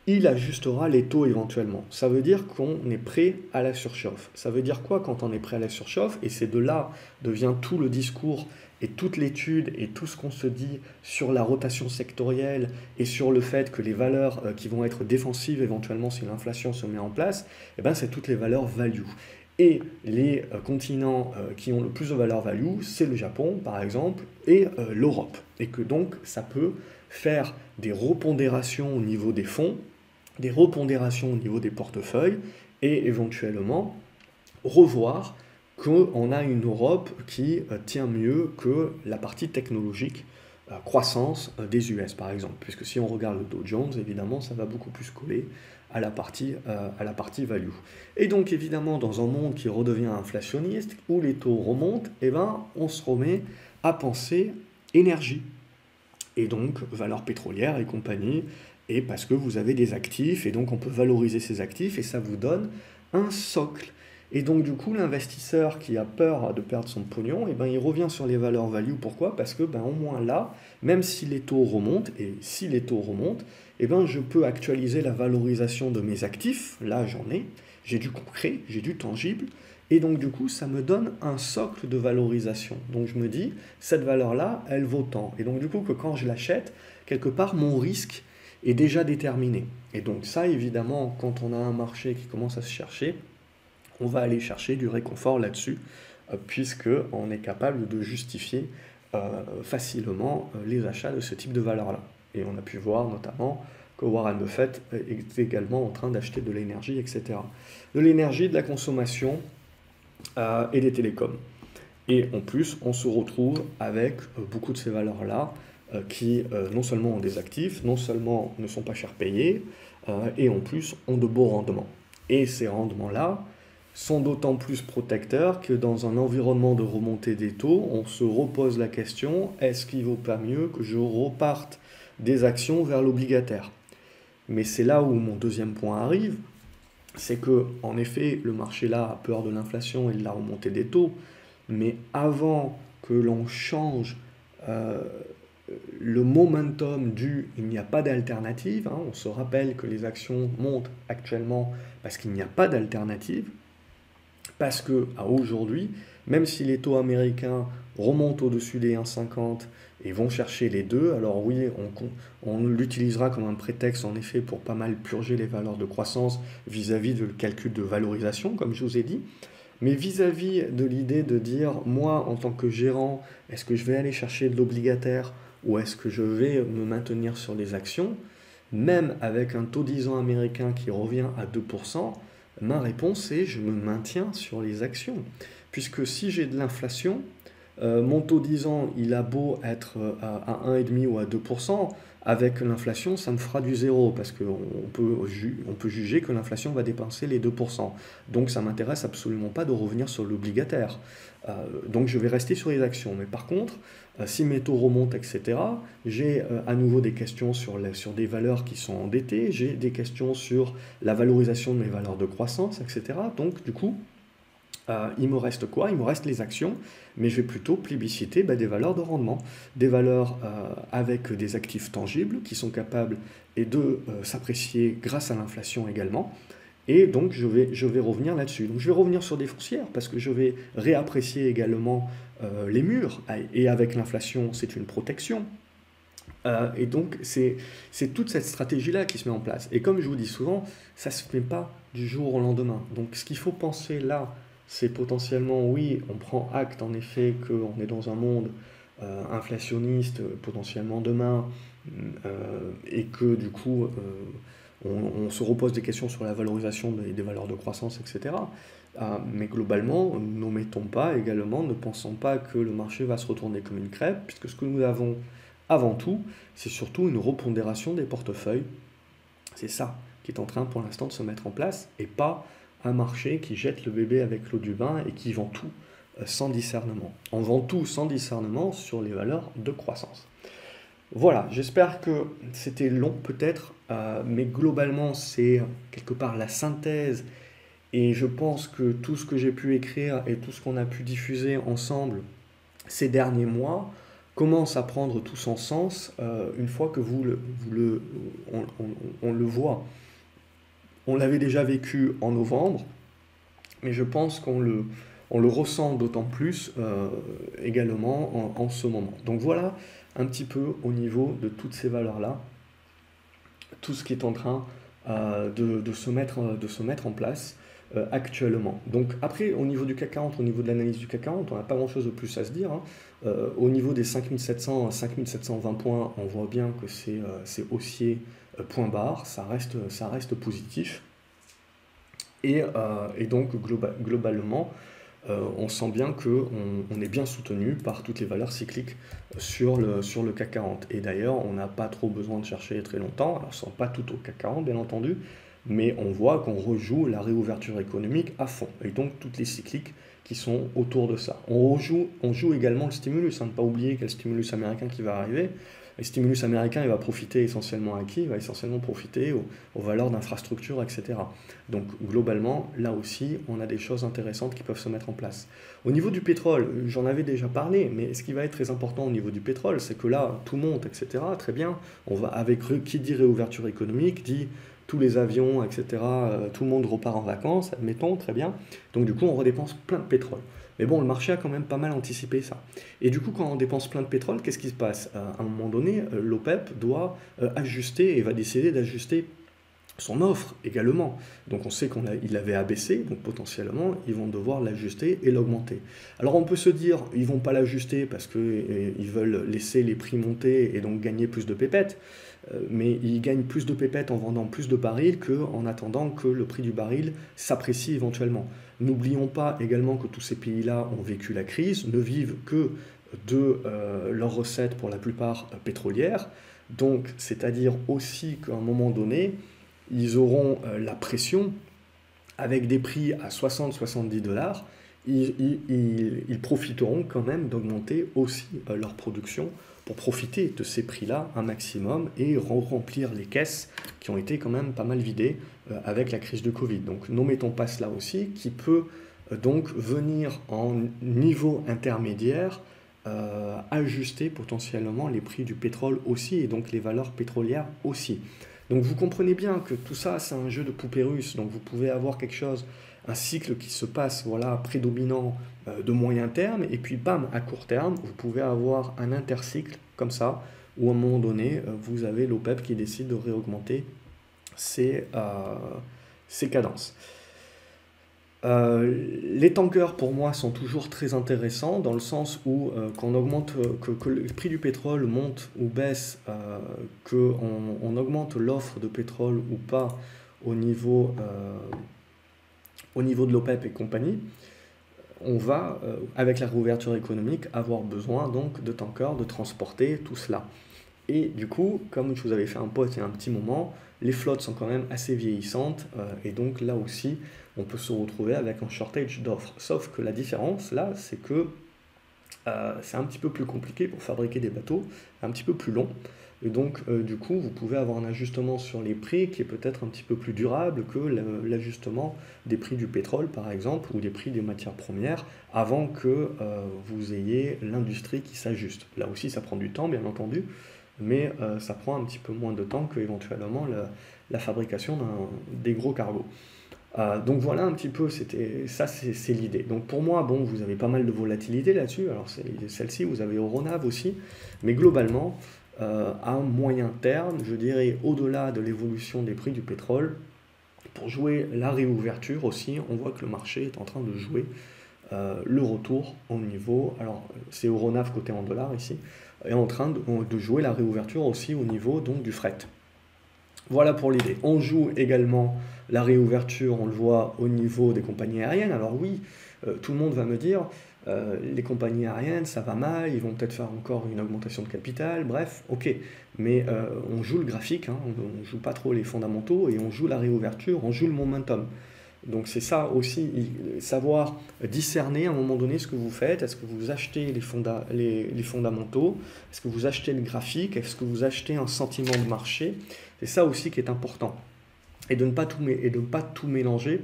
il ajustera les taux éventuellement. Ça veut dire qu'on est prêt à la surchauffe. Ça veut dire quoi quand on est prêt à la surchauffe? Et c'est de là devient tout le discours et toute l'étude et tout ce qu'on se dit sur la rotation sectorielle et sur le fait que les valeurs qui vont être défensives éventuellement si l'inflation se met en place, eh ben, c'est toutes les valeurs value. Et les continents qui ont le plus de valeur value, c'est le Japon par exemple et l'Europe. Et que donc ça peut faire des repondérations au niveau des fonds, des repondérations au niveau des portefeuilles et éventuellement revoir qu'on a une Europe qui tient mieux que la partie technologique, croissance des US par exemple. Puisque si on regarde le Dow Jones, évidemment, ça va beaucoup plus coller à la partie value. Et donc évidemment, dans un monde qui redevient inflationniste, où les taux remontent, eh ben, on se remet à penser énergie. Et donc valeurs pétrolières et compagnie, et parce que vous avez des actifs, et donc on peut valoriser ces actifs, et ça vous donne un socle. Et donc du coup, l'investisseur qui a peur de perdre son pognon, eh ben, il revient sur les valeurs value. Pourquoi? Parce que ben, au moins là, même si les taux remontent, et si les taux remontent, eh ben, je peux actualiser la valorisation de mes actifs. Là, j'en ai, j'ai du concret, j'ai du tangible, et donc du coup, ça me donne un socle de valorisation. Donc je me dis, cette valeur-là, elle vaut tant. Et donc du coup, que quand je l'achète, quelque part, mon risque est déjà déterminé. Et donc ça, évidemment, quand on a un marché qui commence à se chercher, on va aller chercher du réconfort là-dessus, puisqu'on est capable de justifier facilement les achats de ce type de valeur-là. Et on a pu voir notamment que Warren Buffett est également en train d'acheter de l'énergie, etc. De l'énergie, de la consommation et des télécoms. Et en plus, on se retrouve avec beaucoup de ces valeurs-là qui non seulement ont des actifs, non seulement ne sont pas cher payés, et en plus ont de beaux rendements. Et ces rendements-là sont d'autant plus protecteurs que dans un environnement de remontée des taux, on se repose la question, est-ce qu'il ne vaut pas mieux que je reparte des actions vers l'obligataire? Mais c'est là où mon deuxième point arrive, c'est que en effet, le marché là a peur de l'inflation et de la remontée des taux, mais avant que l'on change le momentum il n'y a pas d'alternative, hein, on se rappelle que les actions montent actuellement parce qu'il n'y a pas d'alternative, parce que à aujourd'hui, même si les taux américains remontent au-dessus des 1,50 et vont chercher les 2, alors oui, on l'utilisera comme un prétexte en effet pour pas mal purger les valeurs de croissance vis-à-vis de le calcul de valorisation, comme je vous ai dit. Mais vis-à-vis de l'idée de dire, moi, en tant que gérant, est-ce que je vais aller chercher de l'obligataire ou est-ce que je vais me maintenir sur les actions, même avec un taux 10 ans américain qui revient à 2%, ma réponse est je me maintiens sur les actions. Puisque si j'ai de l'inflation, Mon taux 10 ans, il a beau être à 1,5 ou à 2%, avec l'inflation, ça me fera du zéro, parce on peut juger que l'inflation va dépenser les 2%. Donc ça m'intéresse absolument pas de revenir sur l'obligataire. Donc je vais rester sur les actions. Mais par contre, si mes taux remontent, etc., j'ai à nouveau des questions sur des valeurs qui sont endettées, j'ai des questions sur la valorisation de mes valeurs de croissance, etc. Donc du coup, il me reste quoi? Il me reste les actions, mais je vais plutôt plébisciter des valeurs de rendement, des valeurs avec des actifs tangibles qui sont capables de s'apprécier grâce à l'inflation également. Et donc je vais revenir là-dessus. Donc je vais revenir sur des foncières parce que je vais réapprécier également les murs. Et avec l'inflation, c'est une protection. Et donc c'est toute cette stratégie-là qui se met en place. Et comme je vous dis souvent, ça ne se fait pas du jour au lendemain. Donc ce qu'il faut penser là, c'est potentiellement, oui, on prend acte en effet qu'on est dans un monde inflationniste potentiellement demain, et que du coup on se repose des questions sur la valorisation des valeurs de croissance, etc. Mais globalement, n'omettons pas également, ne pensons pas que le marché va se retourner comme une crêpe, puisque ce que nous avons avant tout, c'est surtout une repondération des portefeuilles. C'est ça qui est en train pour l'instant de se mettre en place, et pas un marché qui jette le bébé avec l'eau du bain et qui vend tout sans discernement. On vend tout sans discernement sur les valeurs de croissance. Voilà, j'espère que c'était long peut-être, mais globalement c'est quelque part la synthèse, et je pense que tout ce que j'ai pu écrire et tout ce qu'on a pu diffuser ensemble ces derniers mois commence à prendre tout son sens une fois que on le voit. On l'avait déjà vécu en novembre, mais je pense on le ressent d'autant plus également en ce moment. Donc voilà un petit peu au niveau de toutes ces valeurs-là, tout ce qui est en train de se mettre en place actuellement. Donc après, au niveau du CAC 40, au niveau de l'analyse du CAC 40, on n'a pas grand-chose de plus à se dire, hein. Au niveau des 5700 à 5720 points, on voit bien que c'est haussier point barre, ça reste positif. Et donc globalement, on sent bien qu'on est bien soutenu par toutes les valeurs cycliques sur le CAC 40. Et d'ailleurs, on n'a pas trop besoin de chercher très longtemps. Alors, ce ne sont pas tout au CAC 40, bien entendu, mais on voit qu'on rejoue la réouverture économique à fond. Et donc, toutes les cycliques qui sont autour de ça. On joue également le stimulus. Ne pas oublier qu'il y a le stimulus américain qui va arriver. Le stimulus américain, il va profiter essentiellement à qui? Il va essentiellement profiter aux valeurs d'infrastructure, etc. Donc globalement, là aussi, on a des choses intéressantes qui peuvent se mettre en place. Au niveau du pétrole, j'en avais déjà parlé, mais ce qui va être très important au niveau du pétrole, c'est que là, tout monte, etc. Très bien. On va avec qui dit réouverture économique, dit tous les avions, etc. Tout le monde repart en vacances, admettons, très bien. Donc du coup, on redépense plein de pétrole. Mais bon, le marché a quand même pas mal anticipé ça. Et du coup, quand on dépense plein de pétrole, qu'est-ce qui se passe? À un moment donné, l'OPEP doit ajuster et va décider d'ajuster son offre également. Donc on sait qu'il avait abaissé, donc potentiellement, ils vont devoir l'ajuster et l'augmenter. Alors on peut se dire, ils vont pas l'ajuster parce qu'ils veulent laisser les prix monter et donc gagner plus de pépettes. Mais ils gagnent plus de pépettes en vendant plus de barils qu'en attendant que le prix du baril s'apprécie éventuellement. N'oublions pas également que tous ces pays-là ont vécu la crise, ne vivent que de leurs recettes pour la plupart pétrolières. Donc, c'est-à-dire aussi qu'à un moment donné, ils auront la pression avec des prix à 60-70 dollars. Ils profiteront quand même d'augmenter aussi leur production pour profiter de ces prix-là un maximum et remplir les caisses qui ont été quand même pas mal vidées avec la crise de Covid. Donc n'omettons pas cela aussi, qui peut donc venir en niveau intermédiaire ajuster potentiellement les prix du pétrole aussi et donc les valeurs pétrolières aussi. Donc vous comprenez bien que tout ça c'est un jeu de poupée russe, donc vous pouvez avoir quelque chose, un cycle qui se passe voilà, prédominant de moyen terme, et puis bam, à court terme, vous pouvez avoir un intercycle comme ça, où à un moment donné, vous avez l'OPEP qui décide de réaugmenter ses cadences. Les tankers pour moi sont toujours très intéressants dans le sens où quand on augmente, que le prix du pétrole monte ou baisse, qu'on augmente l'offre de pétrole ou pas au niveau de l'OPEP et compagnie, on va, avec la réouverture économique, avoir besoin donc de tankers, de transporter tout cela. Et du coup, comme je vous avais fait un post il y a un petit moment, les flottes sont quand même assez vieillissantes, et donc là aussi, on peut se retrouver avec un shortage d'offres. Sauf que la différence là, c'est que c'est un petit peu plus compliqué pour fabriquer des bateaux, un petit peu plus long. Et donc, du coup, vous pouvez avoir un ajustement sur les prix qui est peut-être un petit peu plus durable que l'ajustement des prix du pétrole, par exemple, ou des prix des matières premières, avant que vous ayez l'industrie qui s'ajuste. Là aussi, ça prend du temps, bien entendu, mais ça prend un petit peu moins de temps que éventuellement la fabrication des gros cargos. Donc voilà un petit peu, ça c'est l'idée. Donc pour moi, bon, vous avez pas mal de volatilité là-dessus, alors celle-ci, vous avez Euronav aussi, mais globalement, à moyen terme, je dirais au-delà de l'évolution des prix du pétrole, pour jouer la réouverture aussi, on voit que le marché est en train de jouer le retour au niveau, alors c'est Euronav côté en dollars ici, est en train de jouer la réouverture aussi au niveau donc du fret. Voilà pour l'idée. On joue également la réouverture, on le voit au niveau des compagnies aériennes. Alors oui, tout le monde va me dire, les compagnies aériennes, ça va mal, ils vont peut-être faire encore une augmentation de capital, bref, ok. Mais on joue le graphique, hein, on ne joue pas trop les fondamentaux, et on joue la réouverture, on joue le momentum. Donc c'est ça aussi, savoir discerner à un moment donné ce que vous faites. Est-ce que vous achetez les fondamentaux? Est-ce que vous achetez le graphique? Est-ce que vous achetez un sentiment de marché? C'est ça aussi qui est important. Et de ne pas tout mélanger,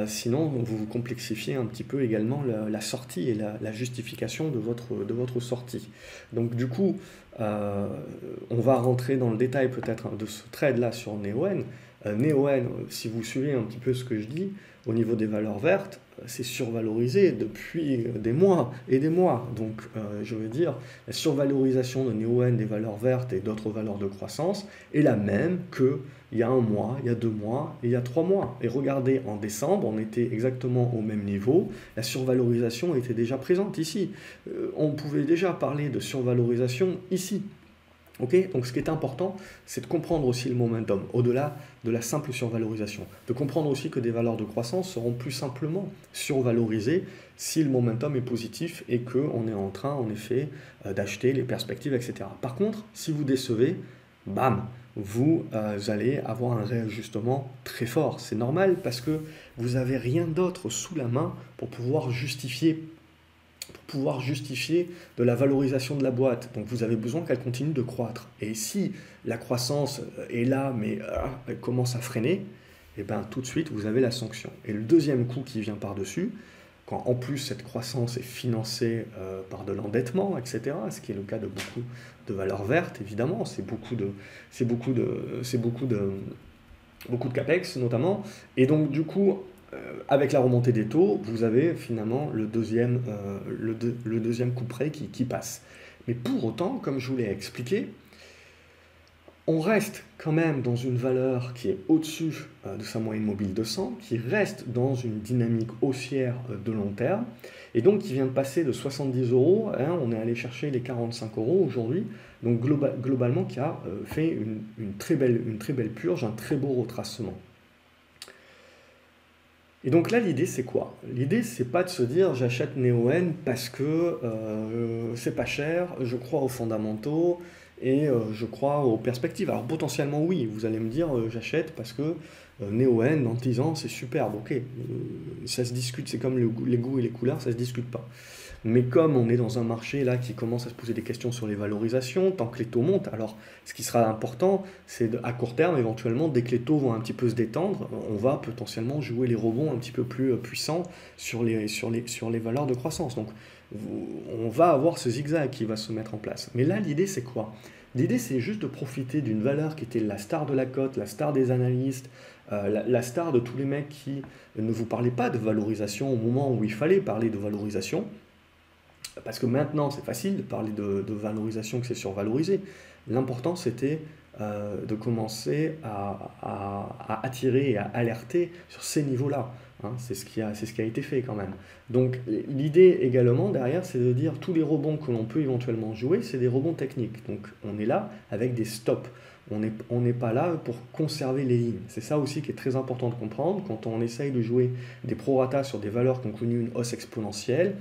sinon vous vous complexifiez un petit peu également la sortie et la justification de votre sortie. Donc du coup, on va rentrer dans le détail peut-être de ce trade-là sur Neoen. Neoen, si vous suivez un petit peu ce que je dis, au niveau des valeurs vertes, c'est survalorisé depuis des mois et des mois. Donc, je veux dire, la survalorisation de Neoen des valeurs vertes et d'autres valeurs de croissance est la même qu'il y a un mois, il y a 2 mois et il y a 3 mois. Et regardez, en décembre, on était exactement au même niveau. La survalorisation était déjà présente ici. On pouvait déjà parler de survalorisation ici. Okay, donc ce qui est important, c'est de comprendre aussi le momentum, au-delà de la simple survalorisation. De comprendre aussi que des valeurs de croissance seront plus simplement survalorisées si le momentum est positif et qu'on est en train, en effet, d'acheter les perspectives, etc. Par contre, si vous décevez, bam, vous allez avoir un réajustement très fort. C'est normal parce que vous n'avez rien d'autre sous la main pour pouvoir justifier de la valorisation de la boîte. Donc vous avez besoin qu'elle continue de croître. Et si la croissance est là, mais elle commence à freiner, et bien tout de suite, vous avez la sanction. Et le deuxième coup qui vient par-dessus, quand en plus cette croissance est financée par de l'endettement, etc., ce qui est le cas de beaucoup de valeurs vertes, évidemment, c'est beaucoup de CAPEX notamment. Et donc du coup, avec la remontée des taux, vous avez finalement le deuxième coup près qui passe. Mais pour autant, comme je vous l'ai expliqué, on reste quand même dans une valeur qui est au-dessus de sa moyenne mobile de 100, qui reste dans une dynamique haussière de long terme, et donc qui vient de passer de 70 €, hein, on est allé chercher les 45 € aujourd'hui, donc globalement qui a fait une très belle purge, un très beau retracement. Et donc là, l'idée, c'est quoi? L'idée, c'est pas de se dire j'achète Neoen parce que c'est pas cher, je crois aux fondamentaux et je crois aux perspectives. Alors potentiellement, oui, vous allez me dire j'achète parce que Neoen, dans 10 ans, c'est superbe. Ok, ça se discute, c'est comme les goûts et les couleurs, ça se discute pas. Mais comme on est dans un marché là qui commence à se poser des questions sur les valorisations, tant que les taux montent, alors ce qui sera important, c'est à court terme, éventuellement, dès que les taux vont un petit peu se détendre, on va potentiellement jouer les rebonds un petit peu plus puissants sur les valeurs de croissance. Donc on va avoir ce zigzag qui va se mettre en place. Mais là, l'idée, c'est quoi? L'idée, c'est juste de profiter d'une valeur qui était la star de la cote, la star des analystes, la star de tous les mecs qui ne vous parlaient pas de valorisation au moment où il fallait parler de valorisation. Parce que maintenant, c'est facile de parler de valorisation que c'est survalorisé. L'important, c'était de commencer à attirer et à alerter sur ces niveaux-là. hein. C'est ce qui a été fait quand même. Donc l'idée également derrière, c'est de dire tous les rebonds que l'on peut éventuellement jouer, c'est des rebonds techniques. Donc on est là avec des stops. On n'est pas là pour conserver les lignes. C'est ça aussi qui est très important de comprendre. Quand on essaye de jouer des prorata sur des valeurs qui ont connu une hausse exponentielle,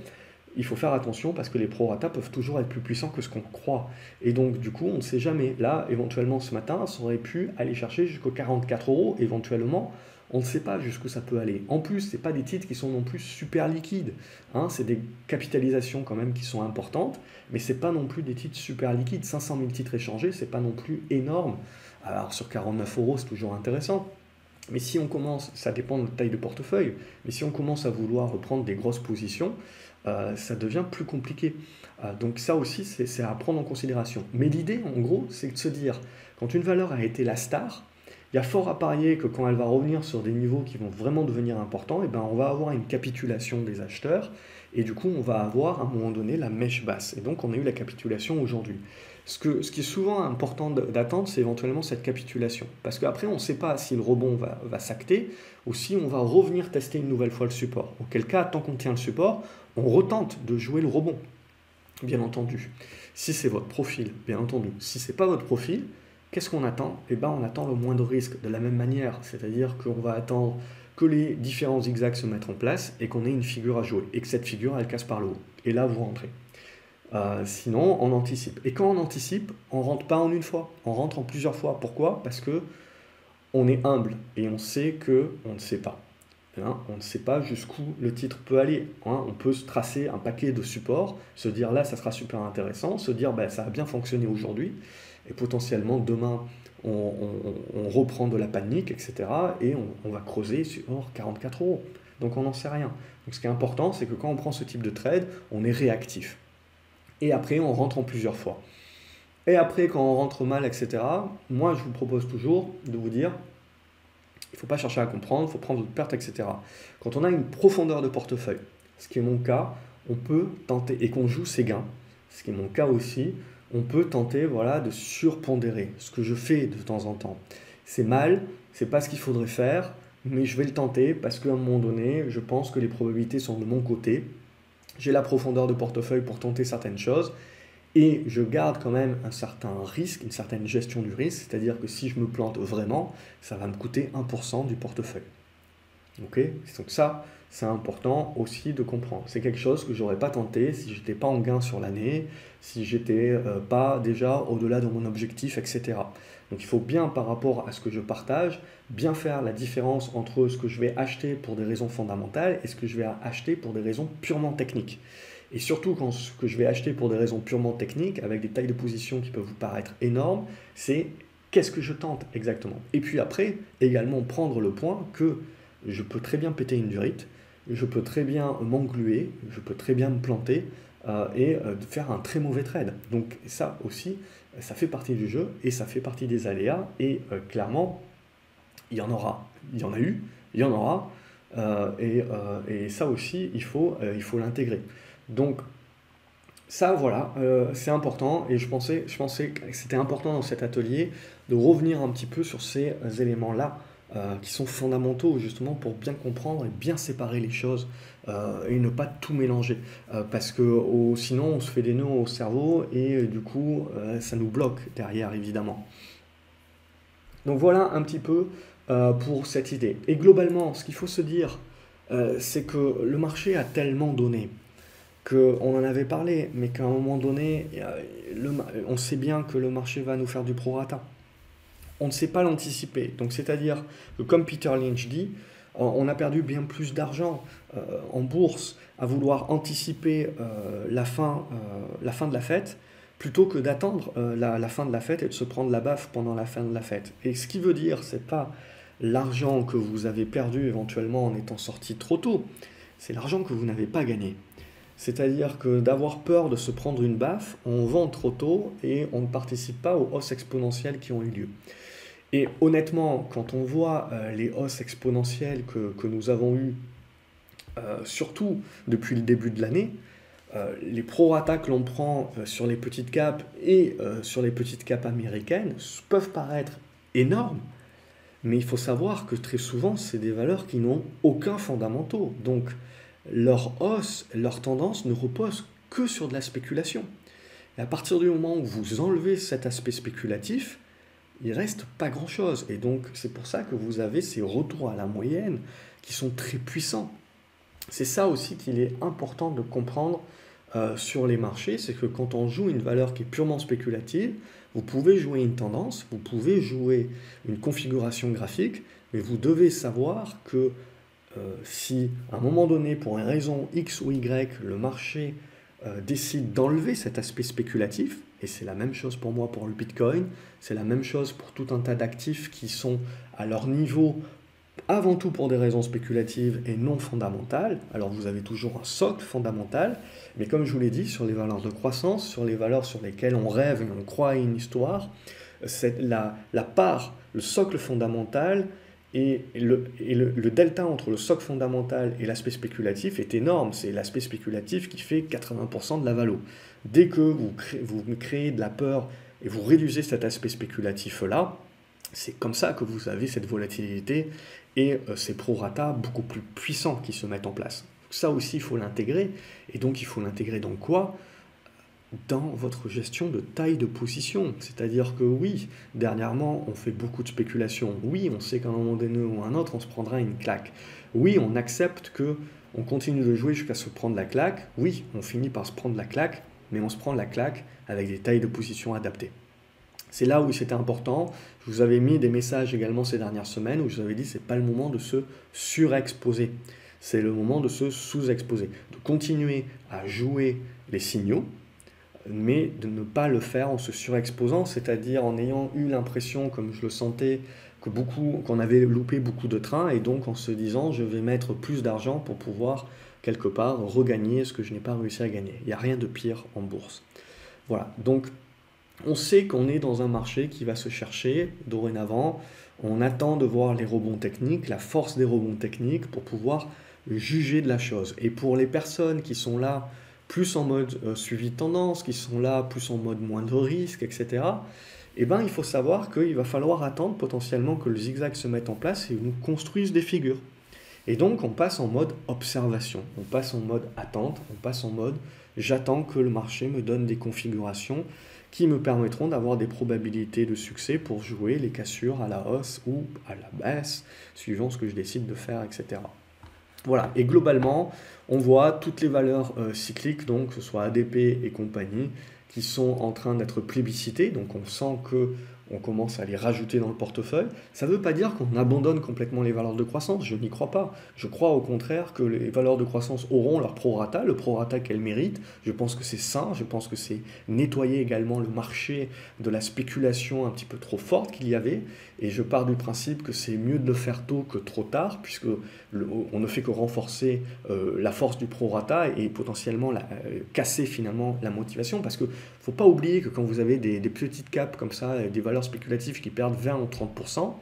il faut faire attention parce que les prorata peuvent toujours être plus puissants que ce qu'on croit. Et donc, du coup, on ne sait jamais. Là, éventuellement, ce matin, ça aurait pu aller chercher jusqu'aux 44 euros. Éventuellement, on ne sait pas jusqu'où ça peut aller. En plus, ce n'est pas des titres qui sont non plus super liquides, hein. C'est des capitalisations quand même qui sont importantes, mais ce n'est pas non plus des titres super liquides. 500 000 titres échangés, ce n'est pas non plus énorme. Alors, sur 49 euros, c'est toujours intéressant. Mais si on commence, ça dépend de la taille de portefeuille, mais si on commence à vouloir reprendre des grosses positions, ça devient plus compliqué. Donc ça aussi, c'est à prendre en considération. Mais l'idée, en gros, c'est de se dire, quand une valeur a été la star, il y a fort à parier que quand elle va revenir sur des niveaux qui vont vraiment devenir importants, et ben on va avoir une capitulation des acheteurs, et du coup, on va avoir à un moment donné la mèche basse. Et donc, on a eu la capitulation aujourd'hui. Ce qui est souvent important d'attendre, c'est éventuellement cette capitulation. Parce qu'après, on ne sait pas si le rebond va s'acter ou si on va revenir tester une nouvelle fois le support. Auquel cas, tant qu'on tient le support, on retente de jouer le rebond, bien entendu. Si c'est votre profil, bien entendu. Si ce n'est pas votre profil, qu'est-ce qu'on attend? Eh bien, on attend le moindre risque, de la même manière. C'est-à-dire qu'on va attendre que les différents zigzags se mettent en place et qu'on ait une figure à jouer. Et que cette figure, elle casse par le haut. Et là, vous rentrez. Sinon, on anticipe. Et quand on anticipe, on ne rentre pas en une fois, on rentre en plusieurs fois. Pourquoi? Parce que on est humble et on sait qu'on ne sait pas. Hein, on ne sait pas jusqu'où le titre peut aller. Hein, on peut se tracer un paquet de supports, se dire là, ça sera super intéressant, se dire ben, ça a bien fonctionné aujourd'hui, et potentiellement demain, on reprend de la panique, etc. Et on va creuser sur 44 euros. Donc on n'en sait rien. Donc ce qui est important, c'est que quand on prend ce type de trade, on est réactif. Et après, on rentre en plusieurs fois. Et après, quand on rentre mal, etc., moi, je vous propose toujours de vous dire, il ne faut pas chercher à comprendre, il faut prendre votre perte, etc. Quand on a une profondeur de portefeuille, ce qui est mon cas, on peut tenter, et qu'on joue ses gains, ce qui est mon cas aussi, on peut tenter voilà, de surpondérer, ce que je fais de temps en temps. C'est mal, c'est pas ce qu'il faudrait faire, mais je vais le tenter parce qu'à un moment donné, je pense que les probabilités sont de mon côté. J'ai la profondeur de portefeuille pour tenter certaines choses et je garde quand même un certain risque, une certaine gestion du risque, c'est-à-dire que si je me plante vraiment, ça va me coûter 1% du portefeuille. Ok? Donc ça, c'est important aussi de comprendre. C'est quelque chose que je n'aurais pas tenté si je n'étais pas en gain sur l'année, si j'étais pas déjà au-delà de mon objectif, etc. Donc il faut bien, par rapport à ce que je partage, bien faire la différence entre ce que je vais acheter pour des raisons fondamentales et ce que je vais acheter pour des raisons purement techniques. Et surtout quand ce que je vais acheter pour des raisons purement techniques, avec des tailles de position qui peuvent vous paraître énormes, c'est qu'est-ce que je tente exactement. Et puis après, également prendre le point que je peux très bien péter une durite, je peux très bien m'engluer, je peux très bien me planter et faire un très mauvais trade. Donc ça aussi, ça fait partie du jeu et ça fait partie des aléas. Et clairement, il y en aura, il y en a eu, il y en aura. Et ça aussi, il faut l'intégrer. Donc ça, voilà, c'est important. Et je pensais que c'était important dans cet atelier de revenir un petit peu sur ces éléments-là qui sont fondamentaux justement pour bien comprendre et bien séparer les choses et ne pas tout mélanger. Parce que sinon on se fait des nœuds au cerveau et du coup ça nous bloque derrière évidemment. Donc voilà un petit peu pour cette idée. Et globalement, ce qu'il faut se dire, c'est que le marché a tellement donné qu'on en avait parlé, mais qu'à un moment donné, on sait bien que le marché va nous faire du prorata. On ne sait pas l'anticiper. Donc, c'est-à-dire que, comme Peter Lynch dit, on a perdu bien plus d'argent en bourse à vouloir anticiper la fin de la fête plutôt que d'attendre la fin de la fête et de se prendre la baffe pendant la fin de la fête. Et ce qui veut dire, c'est pas l'argent que vous avez perdu éventuellement en étant sorti trop tôt, c'est l'argent que vous n'avez pas gagné. C'est-à-dire que d'avoir peur de se prendre une baffe, on vend trop tôt et on ne participe pas aux hausses exponentielles qui ont eu lieu. Et honnêtement, quand on voit les hausses exponentielles que nous avons eues, surtout depuis le début de l'année, les prorata que l'on prend sur les petites caps et sur les petites caps américaines peuvent paraître énormes, Mais il faut savoir que très souvent, c'est des valeurs qui n'ont aucun fondamentaux. Donc, leur hausse, leur tendance ne repose que sur de la spéculation. Et à partir du moment où vous enlevez cet aspect spéculatif, il reste pas grand-chose. Et donc, c'est pour ça que vous avez ces retours à la moyenne qui sont très puissants. C'est ça aussi qu'il est important de comprendre sur les marchés, c'est que quand on joue une valeur qui est purement spéculative, vous pouvez jouer une tendance, vous pouvez jouer une configuration graphique, mais vous devez savoir que si à un moment donné, pour une raison X ou Y, le marché décide d'enlever cet aspect spéculatif, et c'est la même chose pour moi pour le Bitcoin, c'est la même chose pour tout un tas d'actifs qui sont à leur niveau avant tout pour des raisons spéculatives et non fondamentales. Alors vous avez toujours un socle fondamental, mais comme je vous l'ai dit, sur les valeurs de croissance, sur les valeurs sur lesquelles on rêve et on croit à une histoire, c'est la part, le socle fondamental et le delta entre le socle fondamental et l'aspect spéculatif est énorme. C'est l'aspect spéculatif qui fait 80% de la valo. Dès que vous créez de la peur et vous réduisez cet aspect spéculatif-là, c'est comme ça que vous avez cette volatilité et ces prorata beaucoup plus puissants qui se mettent en place. Ça aussi, il faut l'intégrer. Et donc, il faut l'intégrer dans quoi? Dans votre gestion de taille de position. C'est-à-dire que oui, dernièrement, on fait beaucoup de spéculation. Oui, on sait qu'à un moment donné ou à un autre, on se prendra une claque. Oui, on accepte que on continue de jouer jusqu'à se prendre la claque. Oui, on finit par se prendre la claque, mais on se prend la claque avec des tailles de position adaptées. C'est là où c'était important. Je vous avais mis des messages également ces dernières semaines où je vous avais dit que ce n'est pas le moment de se surexposer. C'est le moment de se sous-exposer. De continuer à jouer les signaux, mais de ne pas le faire en se surexposant, c'est-à-dire en ayant eu l'impression, comme je le sentais, qu'on avait loupé beaucoup de trains, et donc en se disant je vais mettre plus d'argent pour pouvoir quelque part regagner ce que je n'ai pas réussi à gagner. Il n'y a rien de pire en bourse. Voilà, donc on sait qu'on est dans un marché qui va se chercher dorénavant. On attend de voir les rebonds techniques, la force des rebonds techniques pour pouvoir juger de la chose. Et pour les personnes qui sont là plus en mode suivi de tendance, qui sont là plus en mode moins de risque, etc., eh ben, il faut savoir qu'il va falloir attendre potentiellement que le zigzag se mette en place et nous construise des figures. Et donc on passe en mode observation, on passe en mode attente, on passe en mode j'attends que le marché me donne des configurations qui me permettront d'avoir des probabilités de succès pour jouer les cassures à la hausse ou à la baisse, suivant ce que je décide de faire, etc. Voilà, et globalement, on voit toutes les valeurs cycliques, donc que ce soit ADP et compagnie, qui sont en train d'être plébiscitées, donc on sent que on commence à les rajouter dans le portefeuille. Ça ne veut pas dire qu'on abandonne complètement les valeurs de croissance, je n'y crois pas. Je crois au contraire que les valeurs de croissance auront leur prorata, le prorata qu'elles méritent. Je pense que c'est sain, je pense que c'est nettoyer également le marché de la spéculation un petit peu trop forte qu'il y avait. Et je pars du principe que c'est mieux de le faire tôt que trop tard, puisque on ne fait que renforcer la force du prorata et potentiellement casser finalement la motivation, parce qu'il ne faut pas oublier que quand vous avez des petites capes comme ça, des valeurs spéculatives qui perdent 20 ou 30%,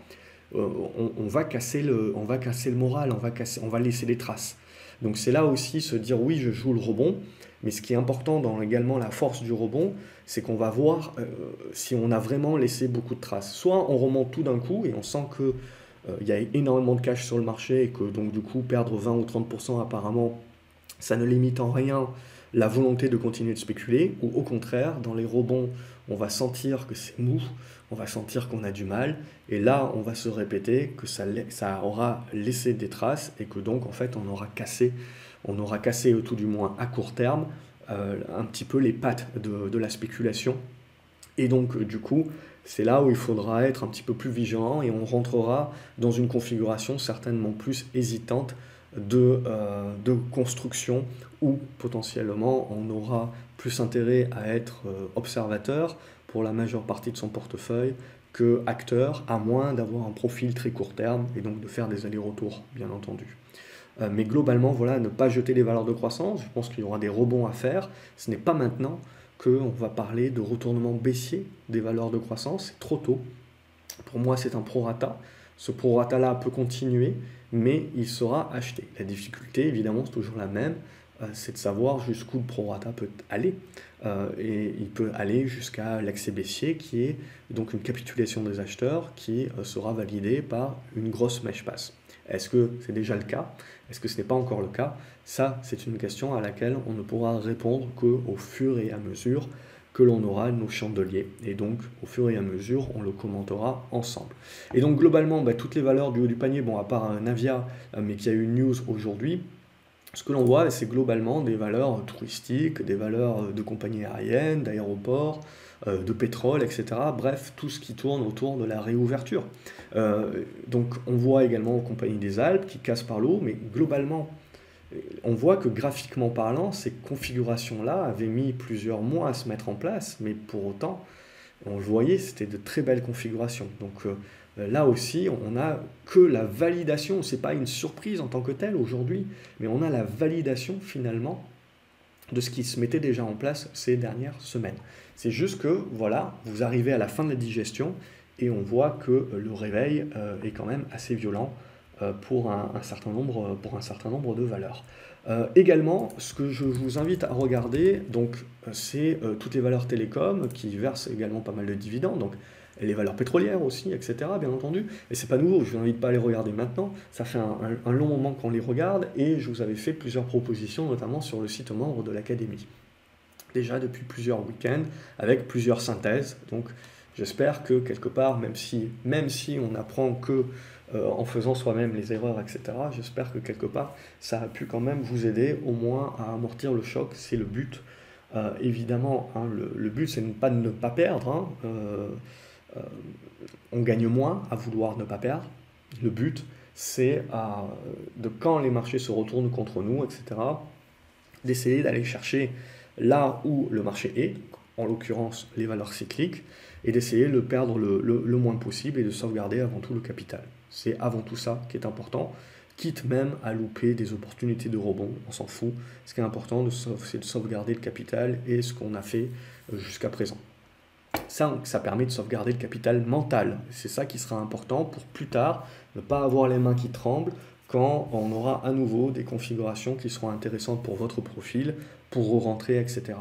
on va casser le moral, on va laisser des traces. Donc c'est là aussi se dire oui, je joue le rebond, mais ce qui est important dans également la force du rebond, c'est qu'on va voir si on a vraiment laissé beaucoup de traces. Soit on remonte tout d'un coup et on sent que il y a énormément de cash sur le marché et que donc du coup perdre 20 ou 30% apparemment, ça ne limite en rien la volonté de continuer de spéculer, ou au contraire, dans les rebonds, on va sentir que c'est mou, on va sentir qu'on a du mal, et là, on va se répéter que ça aura laissé des traces, et que donc, en fait, on aura cassé, tout du moins à court terme, un petit peu les pattes de la spéculation. Et donc, du coup, c'est là où il faudra être un petit peu plus vigilant, et on rentrera dans une configuration certainement plus hésitante de construction, où potentiellement on aura plus intérêt à être observateur pour la majeure partie de son portefeuille que acteur, à moins d'avoir un profil très court terme et donc de faire des allers-retours, bien entendu. Mais globalement, voilà, ne pas jeter les valeurs de croissance. Je pense qu'il y aura des rebonds à faire. Ce n'est pas maintenant qu'on va parler de retournement baissier des valeurs de croissance. C'est trop tôt. Pour moi, c'est un prorata. Ce prorata-là peut continuer, mais il sera acheté. La difficulté, évidemment, c'est toujours la même. c'est de savoir jusqu'où le prorata peut aller. Et il peut aller jusqu'à l'accès baissier, qui est donc une capitulation des acheteurs qui sera validée par une grosse mèche basse. Est-ce que c'est déjà le cas? Est-ce que ce n'est pas encore le cas? Ça, c'est une question à laquelle on ne pourra répondre qu'au fur et à mesure que l'on aura nos chandeliers. Et donc, au fur et à mesure, on le commentera ensemble. Et donc, globalement, toutes les valeurs du haut du panier, bon, à part Navia, mais qui a eu une news aujourd'hui, ce que l'on voit, c'est globalement des valeurs touristiques, des valeurs de compagnies aériennes, d'aéroports, de pétrole, etc. Bref, tout ce qui tourne autour de la réouverture. Donc on voit également les compagnies des Alpes qui cassent par l'eau, mais globalement, on voit que graphiquement parlant, ces configurations-là avaient mis plusieurs mois à se mettre en place, mais pour autant, on le voyait, c'était de très belles configurations. Donc là aussi, on n'a que la validation, ce n'est pas une surprise en tant que telle aujourd'hui, mais on a la validation finalement de ce qui se mettait déjà en place ces dernières semaines. C'est juste que, voilà, vous arrivez à la fin de la digestion et on voit que le réveil est quand même assez violent pour un certain nombre de valeurs. Également, ce que je vous invite à regarder, donc, c'est toutes les valeurs télécom qui versent également pas mal de dividendes, donc les valeurs pétrolières aussi, etc., bien entendu. Et c'est pas nouveau, je ne vous invite pas à les regarder maintenant, ça fait un long moment qu'on les regarde, et je vous avais fait plusieurs propositions, notamment sur le site membre de l'Académie. Déjà depuis plusieurs week-ends, avec plusieurs synthèses, donc j'espère que quelque part, même si on apprend que en faisant soi-même les erreurs, etc., j'espère que quelque part, ça a pu quand même vous aider au moins à amortir le choc, c'est le but. Évidemment, hein, le but, c'est pas de ne pas perdre, hein, on gagne moins à vouloir ne pas perdre. Le but, c'est de quand les marchés se retournent contre nous, etc., d'essayer d'aller chercher là où le marché est, en l'occurrence les valeurs cycliques, et d'essayer de le perdre le moins possible et de sauvegarder avant tout le capital. C'est avant tout ça qui est important, quitte même à louper des opportunités de rebond, on s'en fout. Ce qui est important, c'est de sauvegarder le capital et ce qu'on a fait jusqu'à présent. Ça permet de sauvegarder le capital mental. C'est ça qui sera important pour plus tard, ne pas avoir les mains qui tremblent quand on aura à nouveau des configurations qui seront intéressantes pour votre profil, pour rentrer, etc.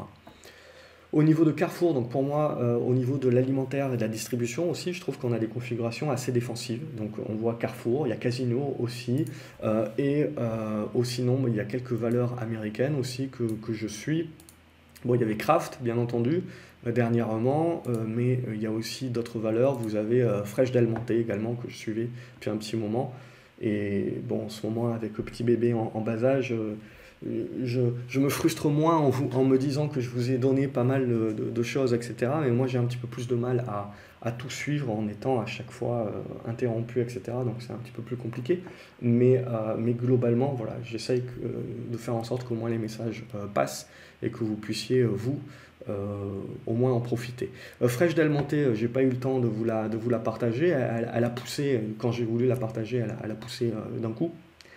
Au niveau de Carrefour, donc pour moi, au niveau de l'alimentaire et de la distribution aussi, je trouve qu'on a des configurations assez défensives. Donc on voit Carrefour, il y a Casino aussi, sinon il y a quelques valeurs américaines aussi que je suis. Bon, il y avait Kraft, bien entendu, dernièrement, mais il y a aussi d'autres valeurs. Vous avez Fresh Del Monte également, que je suivais depuis un petit moment. Et bon, en ce moment, avec le petit bébé en bas âge, je me frustre moins en me disant que je vous ai donné pas mal de choses, etc. Mais moi, j'ai un petit peu plus de mal à tout suivre en étant à chaque fois interrompu, etc. Donc c'est un petit peu plus compliqué. Mais globalement, voilà, j'essaye de faire en sorte qu'au moins les messages passent et que vous puissiez, vous, au moins en profiter. Fresh Del Monte, j'ai pas eu le temps de vous la partager. Elle a poussé, quand j'ai voulu la partager, elle a poussé d'un coup.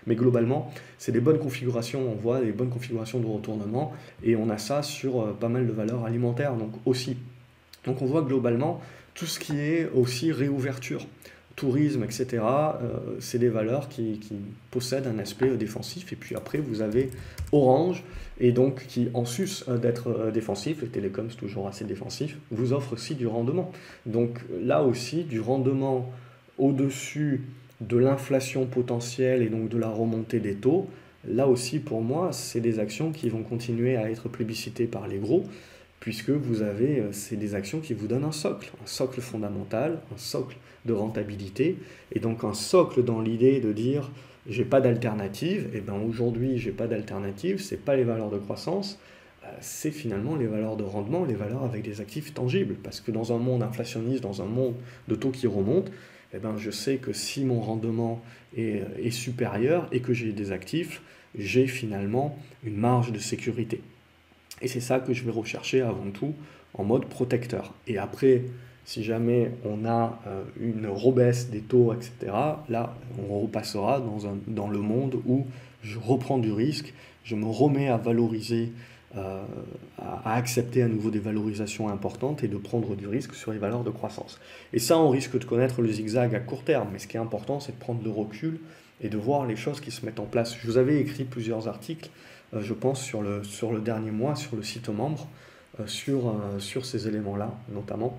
Mais globalement, c'est des bonnes configurations, on voit des bonnes configurations de retournement, et on a ça sur pas mal de valeurs alimentaires, donc aussi. Donc on voit globalement tout ce qui est aussi réouverture, tourisme, etc. C'est des valeurs qui possèdent un aspect défensif, et puis après vous avez Orange, et donc qui en sus d'être défensif, les télécoms c'est toujours assez défensif, vous offre aussi du rendement. Donc là aussi, du rendement au-dessus de l'inflation potentielle et donc de la remontée des taux, là aussi pour moi, c'est des actions qui vont continuer à être plébiscitées par les gros, puisque c'est des actions qui vous donnent un socle fondamental, un socle de rentabilité, et donc un socle dans l'idée de dire j'ai pas d'alternative, et bien aujourd'hui j'ai pas d'alternative, c'est pas les valeurs de croissance, c'est finalement les valeurs de rendement, les valeurs avec des actifs tangibles, parce que dans un monde inflationniste, dans un monde de taux qui remontent, eh ben, je sais que si mon rendement est supérieur et que j'ai des actifs, j'ai finalement une marge de sécurité. Et c'est ça que je vais rechercher avant tout en mode protecteur. Et après, si jamais on a une rebaisse des taux, etc., là, on repassera dans le monde où je reprends du risque, je me remets à valoriser, à accepter à nouveau des valorisations importantes et de prendre du risque sur les valeurs de croissance. Et ça, on risque de connaître le zigzag à court terme, mais ce qui est important, c'est de prendre le recul et de voir les choses qui se mettent en place. Je vous avais écrit plusieurs articles, je pense, sur le dernier mois, sur le site membre, sur ces éléments-là, notamment.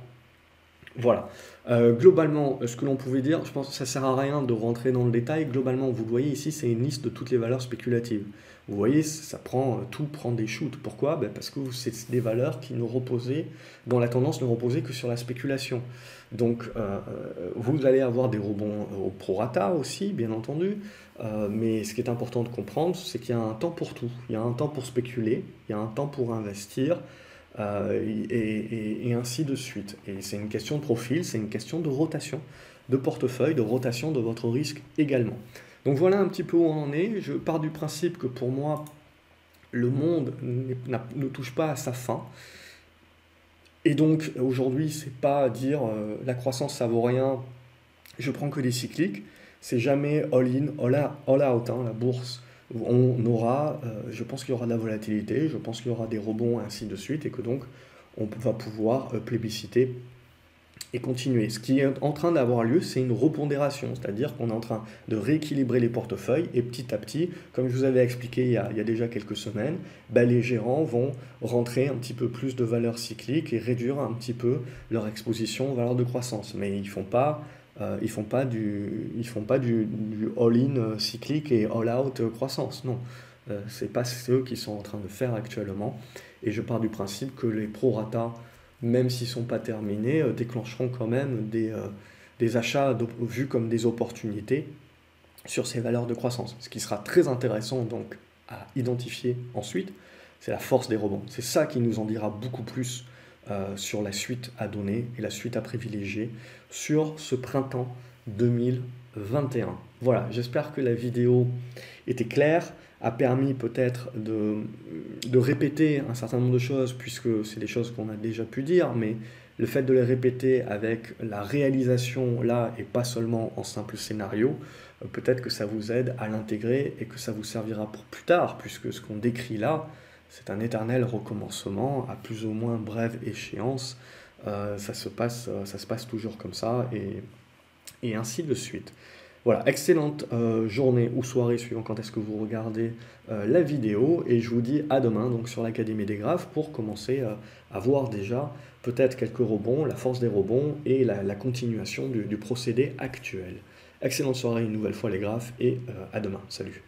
Voilà. Globalement, ce que l'on pouvait dire, je pense que ça ne sert à rien de rentrer dans le détail. Globalement, vous voyez ici, c'est une liste de toutes les valeurs spéculatives. Vous voyez, tout prend des shoots. Pourquoi? Ben parce que c'est des valeurs dont la tendance ne reposait que sur la spéculation. Donc, vous allez avoir des rebonds au prorata aussi, bien entendu. Mais ce qui est important de comprendre, c'est qu'il y a un temps pour tout. Il y a un temps pour spéculer, il y a un temps pour investir, et ainsi de suite. Et c'est une question de profil, c'est une question de rotation de portefeuille, de rotation de votre risque également. Donc voilà un petit peu où on en est. Je pars du principe que pour moi, le monde ne touche pas à sa fin. Et donc aujourd'hui, c'est pas dire la croissance ça vaut rien, je prends que des cycliques. C'est jamais all-in, all-out, hein, la bourse. Je pense qu'il y aura de la volatilité, je pense qu'il y aura des rebonds et ainsi de suite, et que donc on va pouvoir plébisciter et continuer. Ce qui est en train d'avoir lieu, c'est une repondération, c'est-à-dire qu'on est en train de rééquilibrer les portefeuilles et petit à petit, comme je vous avais expliqué il y a déjà quelques semaines, les gérants vont rentrer un petit peu plus de valeurs cycliques et réduire un petit peu leur exposition aux valeurs de croissance. Mais ils font pas du all-in cyclique et all-out croissance, non. C'est pas eux qui sont en train de faire actuellement. Et je pars du principe que les prorata, même s'ils ne sont pas terminés, déclencheront quand même des achats vus comme des opportunités sur ces valeurs de croissance. Ce qui sera très intéressant donc à identifier ensuite, c'est la force des rebonds. C'est ça qui nous en dira beaucoup plus sur la suite à donner et la suite à privilégier sur ce printemps 2021. Voilà, j'espère que la vidéo était claire, a permis peut-être de répéter un certain nombre de choses, puisque c'est des choses qu'on a déjà pu dire, mais le fait de les répéter avec la réalisation là, et pas seulement en simple scénario, peut-être que ça vous aide à l'intégrer et que ça vous servira pour plus tard, puisque ce qu'on décrit là, c'est un éternel recommencement à plus ou moins brève échéance. Ça se passe toujours comme ça, et ainsi de suite. Voilà, excellente journée ou soirée suivant quand est-ce que vous regardez la vidéo, et je vous dis à demain donc sur l'Académie des Graphes pour commencer à voir déjà peut-être quelques rebonds, la force des rebonds et la continuation du procédé actuel. Excellente soirée une nouvelle fois les graphes, et à demain, salut.